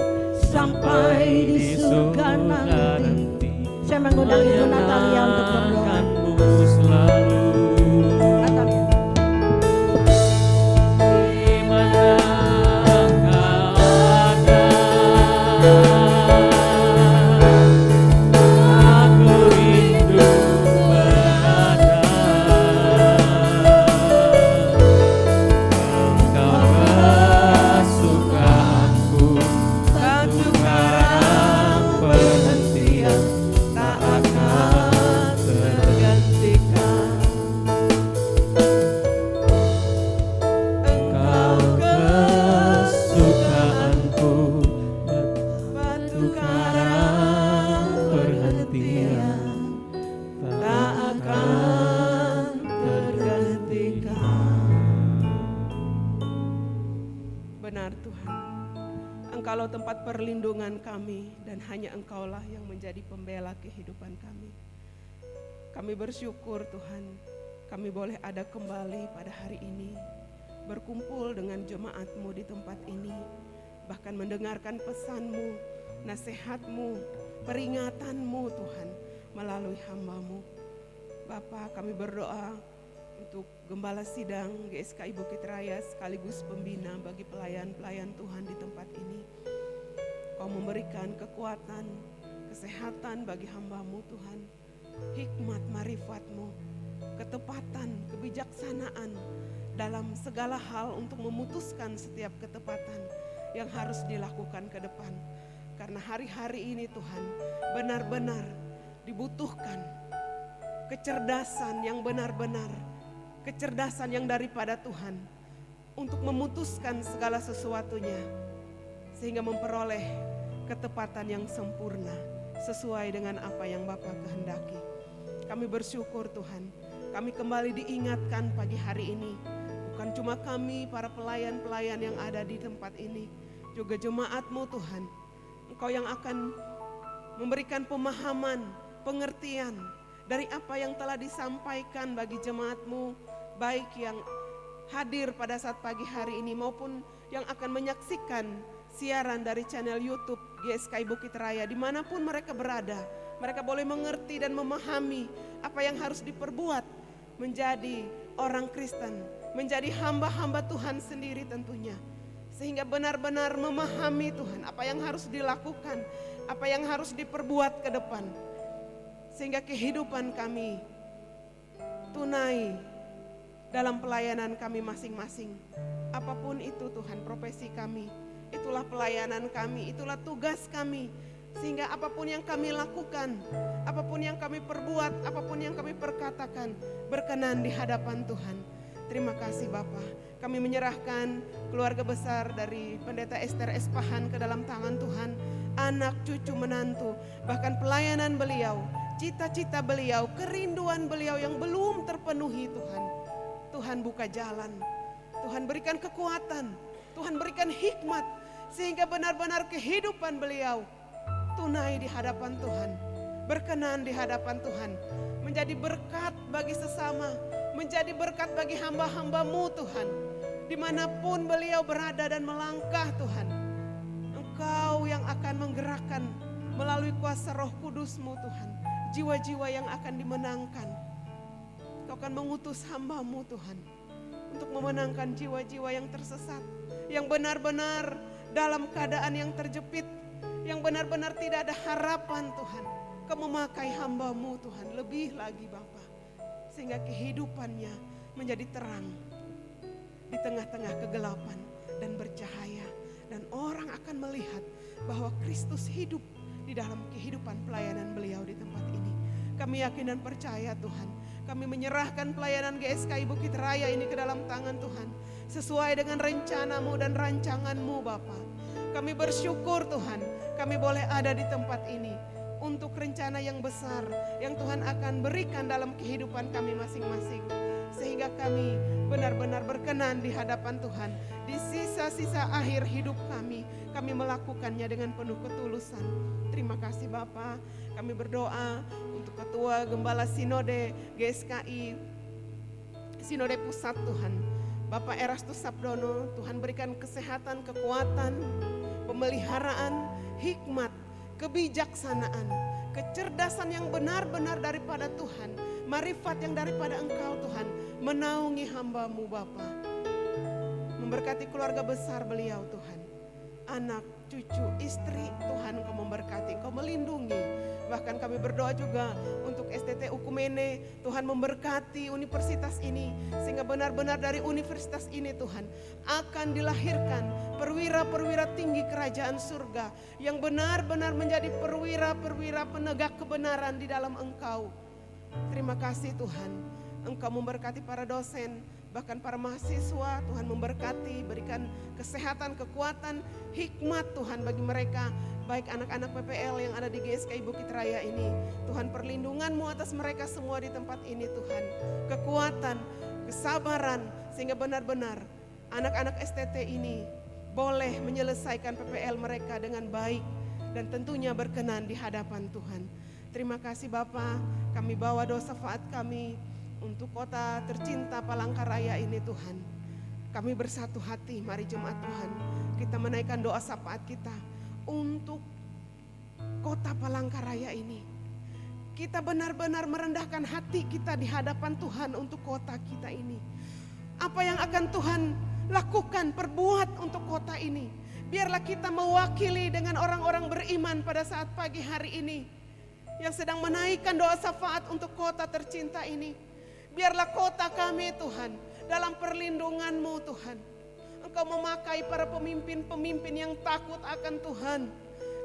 sampai di surga nanti. Saya mengundang Ibu Natalia untuk berdoa. Benar Tuhan, Engkaulah tempat perlindungan kami dan hanya Engkaulah yang menjadi pembela kehidupan kami. Kami bersyukur Tuhan, kami boleh ada kembali pada hari ini, berkumpul dengan jemaat-Mu di tempat ini, bahkan mendengarkan pesan-Mu, nasihat-Mu, peringatan-Mu Tuhan melalui hamba-Mu. Bapa, kami berdoa untuk Gembala Sidang GSKI Bukit Raya sekaligus pembina bagi pelayan-pelayan Tuhan di tempat ini. Kau memberikan kekuatan, kesehatan bagi hamba-Mu Tuhan, hikmat marifat-Mu, ketepatan, kebijaksanaan dalam segala hal untuk memutuskan setiap ketepatan yang harus dilakukan ke depan. Karena hari-hari ini Tuhan benar-benar dibutuhkan kecerdasan yang benar-benar, kecerdasan yang daripada Tuhan untuk memutuskan segala sesuatunya sehingga memperoleh ketepatan yang sempurna sesuai dengan apa yang Bapa kehendaki. Kami bersyukur Tuhan, kami kembali diingatkan pagi hari ini, bukan cuma kami para pelayan-pelayan yang ada di tempat ini, juga jemaat-Mu Tuhan. Engkau yang akan memberikan pemahaman, pengertian dari apa yang telah disampaikan bagi jemaat-Mu, baik yang hadir pada saat pagi hari ini maupun yang akan menyaksikan siaran dari channel YouTube GSKI Bukit Raya. Dimanapun mereka berada, mereka boleh mengerti dan memahami apa yang harus diperbuat menjadi orang Kristen, menjadi hamba-hamba Tuhan sendiri tentunya. Sehingga benar-benar memahami Tuhan apa yang harus dilakukan, apa yang harus diperbuat ke depan. Sehingga kehidupan kami tunai dalam pelayanan kami masing-masing. Apapun itu Tuhan, profesi kami, itulah pelayanan kami, itulah tugas kami. Sehingga apapun yang kami lakukan, apapun yang kami perbuat, apapun yang kami perkatakan, berkenan di hadapan Tuhan. Terima kasih Bapa. Kami menyerahkan keluarga besar dari Pendeta Esther Espahan ke dalam tangan Tuhan. Anak, cucu, menantu, bahkan pelayanan beliau, cita-cita beliau, kerinduan beliau yang belum terpenuhi Tuhan. Tuhan buka jalan, Tuhan berikan kekuatan, Tuhan berikan hikmat, sehingga benar-benar kehidupan beliau tunai di hadapan Tuhan, berkenan di hadapan Tuhan, menjadi berkat bagi sesama, menjadi berkat bagi hamba-hamba-Mu Tuhan. Dimanapun beliau berada dan melangkah Tuhan, Engkau yang akan menggerakkan melalui kuasa Roh Kudus-Mu Tuhan, jiwa-jiwa yang akan dimenangkan. Kau akan mengutus hamba-Mu Tuhan untuk memenangkan jiwa-jiwa yang tersesat, yang benar-benar dalam keadaan yang terjepit, yang benar-benar tidak ada harapan Tuhan. Kau memakai hamba-Mu Tuhan lebih lagi Bapa, sehingga kehidupannya menjadi terang di tengah-tengah kegelapan dan bercahaya, dan orang akan melihat bahwa Kristus hidup di dalam kehidupan pelayanan beliau di tempat ini. Kami yakin dan percaya Tuhan, Kami menyerahkan pelayanan GSKI Bukit Raya ini ke dalam tangan Tuhan. Sesuai dengan rencana-Mu dan rancangan-Mu Bapa. Kami bersyukur Tuhan, kami boleh ada di tempat ini. Untuk rencana yang besar yang Tuhan akan berikan dalam kehidupan kami masing-masing. Sehingga kami benar-benar berkenan di hadapan Tuhan. Di sisa-sisa akhir hidup kami melakukannya dengan penuh ketulusan. Terima kasih Bapa. Kami berdoa untuk Ketua Gembala Sinode GSKI Sinode Pusat Tuhan, Bapak Erastus Sabdono. Tuhan berikan kesehatan, kekuatan, pemeliharaan, hikmat, kebijaksanaan, kecerdasan yang benar-benar daripada Tuhan, marifat yang daripada Engkau Tuhan, menaungi hamba-Mu Bapa. Memberkati keluarga besar beliau Tuhan, anak, cucu, istri, Tuhan Engkau memberkati, Engkau melindungi. Bahkan kami berdoa juga untuk STT Ukumene, Tuhan memberkati universitas ini, sehingga benar-benar dari universitas ini Tuhan akan dilahirkan perwira-perwira tinggi kerajaan surga yang benar-benar menjadi perwira-perwira penegak kebenaran di dalam Engkau. Terima kasih Tuhan, Engkau memberkati para dosen, bahkan para mahasiswa. Tuhan memberkati, berikan kesehatan, kekuatan, hikmat Tuhan bagi mereka, baik anak-anak PPL yang ada di GSKI Bukit Raya ini. Tuhan, perlindungan-Mu atas mereka semua di tempat ini Tuhan. Kekuatan, kesabaran, sehingga benar-benar anak-anak STT ini boleh menyelesaikan PPL mereka dengan baik dan tentunya berkenan di hadapan Tuhan. Terima kasih Bapa, kami bawa doa syafaat kami untuk kota tercinta Palangkaraya ini Tuhan. Kami bersatu hati, mari jemaat Tuhan, kita menaikkan doa syafaat kita untuk kota Palangkaraya ini. Kita benar-benar merendahkan hati kita di hadapan Tuhan untuk kota kita ini. Apa yang akan Tuhan lakukan, perbuat untuk kota ini. Biarlah kita mewakili dengan orang-orang beriman pada saat pagi hari ini yang sedang menaikkan doa syafaat untuk kota tercinta ini. Biarlah kota kami Tuhan dalam perlindungan-Mu Tuhan. Engkau memakai para pemimpin-pemimpin yang takut akan Tuhan.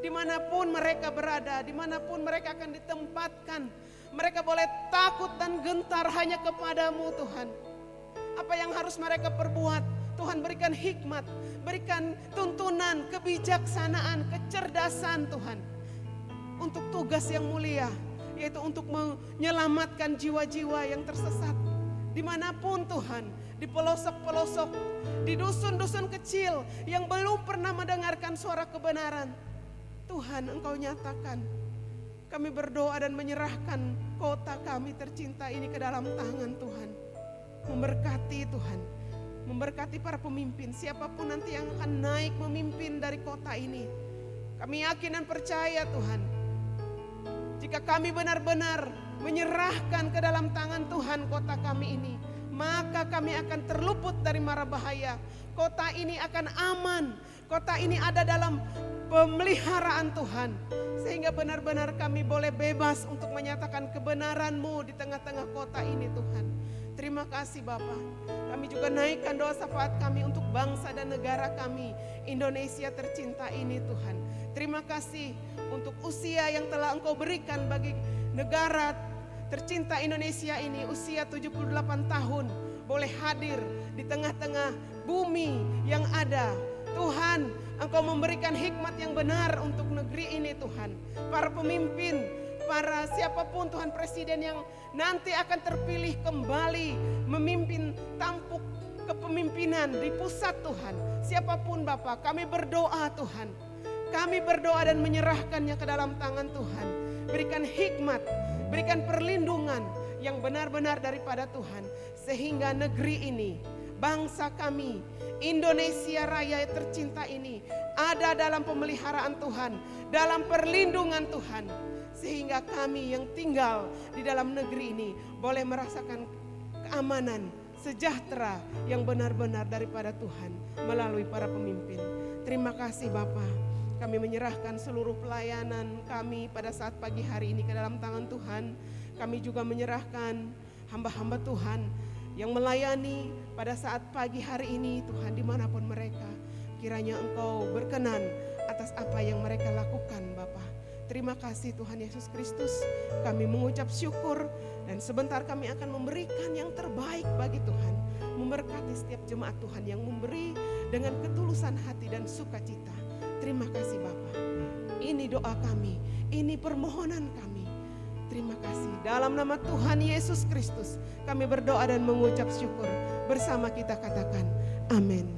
Dimanapun mereka berada, dimanapun mereka akan ditempatkan, mereka boleh takut dan gentar hanya kepada-Mu Tuhan. Apa yang harus mereka perbuat, Tuhan berikan hikmat, berikan tuntunan, kebijaksanaan, kecerdasan Tuhan. Untuk tugas yang mulia, yaitu untuk menyelamatkan jiwa-jiwa yang tersesat. Dimanapun Tuhan, di pelosok-pelosok, di dusun-dusun kecil yang belum pernah mendengarkan suara kebenaran. Tuhan, Engkau nyatakan. Kami berdoa dan menyerahkan kota kami tercinta ini ke dalam tangan Tuhan. Memberkati Tuhan, memberkati para pemimpin, siapapun nanti yang akan naik memimpin dari kota ini. Kami yakin dan percaya Tuhan, jika kami benar-benar menyerahkan ke dalam tangan Tuhan kota kami ini, maka kami akan terluput dari mara bahaya. Kota ini akan aman, kota ini ada dalam pemeliharaan Tuhan. Sehingga benar-benar kami boleh bebas untuk menyatakan kebenaran-Mu di tengah-tengah kota ini Tuhan. Terima kasih Bapa. Kami juga naikkan doa syafaat kami untuk bangsa dan negara kami, Indonesia tercinta ini Tuhan. Terima kasih untuk usia yang telah Engkau berikan bagi negara tercinta Indonesia ini, usia 78 tahun, boleh hadir di tengah-tengah bumi yang ada. Tuhan, Engkau memberikan hikmat yang benar untuk negeri ini Tuhan. Para pemimpin, para siapapun Tuhan, presiden yang nanti akan terpilih kembali memimpin tampuk kepemimpinan di pusat Tuhan. Siapapun Bapa, kami berdoa Tuhan. Kami berdoa dan menyerahkannya ke dalam tangan Tuhan. Berikan hikmat, berikan perlindungan yang benar-benar daripada Tuhan. Sehingga negeri ini, bangsa kami, Indonesia Raya tercinta ini ada dalam pemeliharaan Tuhan, dalam perlindungan Tuhan. Sehingga kami yang tinggal di dalam negeri ini boleh merasakan keamanan, sejahtera yang benar-benar daripada Tuhan melalui para pemimpin. Terima kasih Bapa. Kami menyerahkan seluruh pelayanan kami pada saat pagi hari ini ke dalam tangan Tuhan. Kami juga menyerahkan hamba-hamba Tuhan yang melayani pada saat pagi hari ini Tuhan dimanapun mereka. Kiranya Engkau berkenan atas apa yang mereka lakukan Bapa. Terima kasih Tuhan Yesus Kristus. Kami mengucap syukur dan sebentar kami akan memberikan yang terbaik bagi Tuhan. Memberkati setiap jemaat Tuhan yang memberi dengan ketulusan hati dan sukacita. Terima kasih Bapa. Ini doa kami, ini permohonan kami. Terima kasih. Dalam nama Tuhan Yesus Kristus kami berdoa dan mengucap syukur. Bersama kita katakan amin.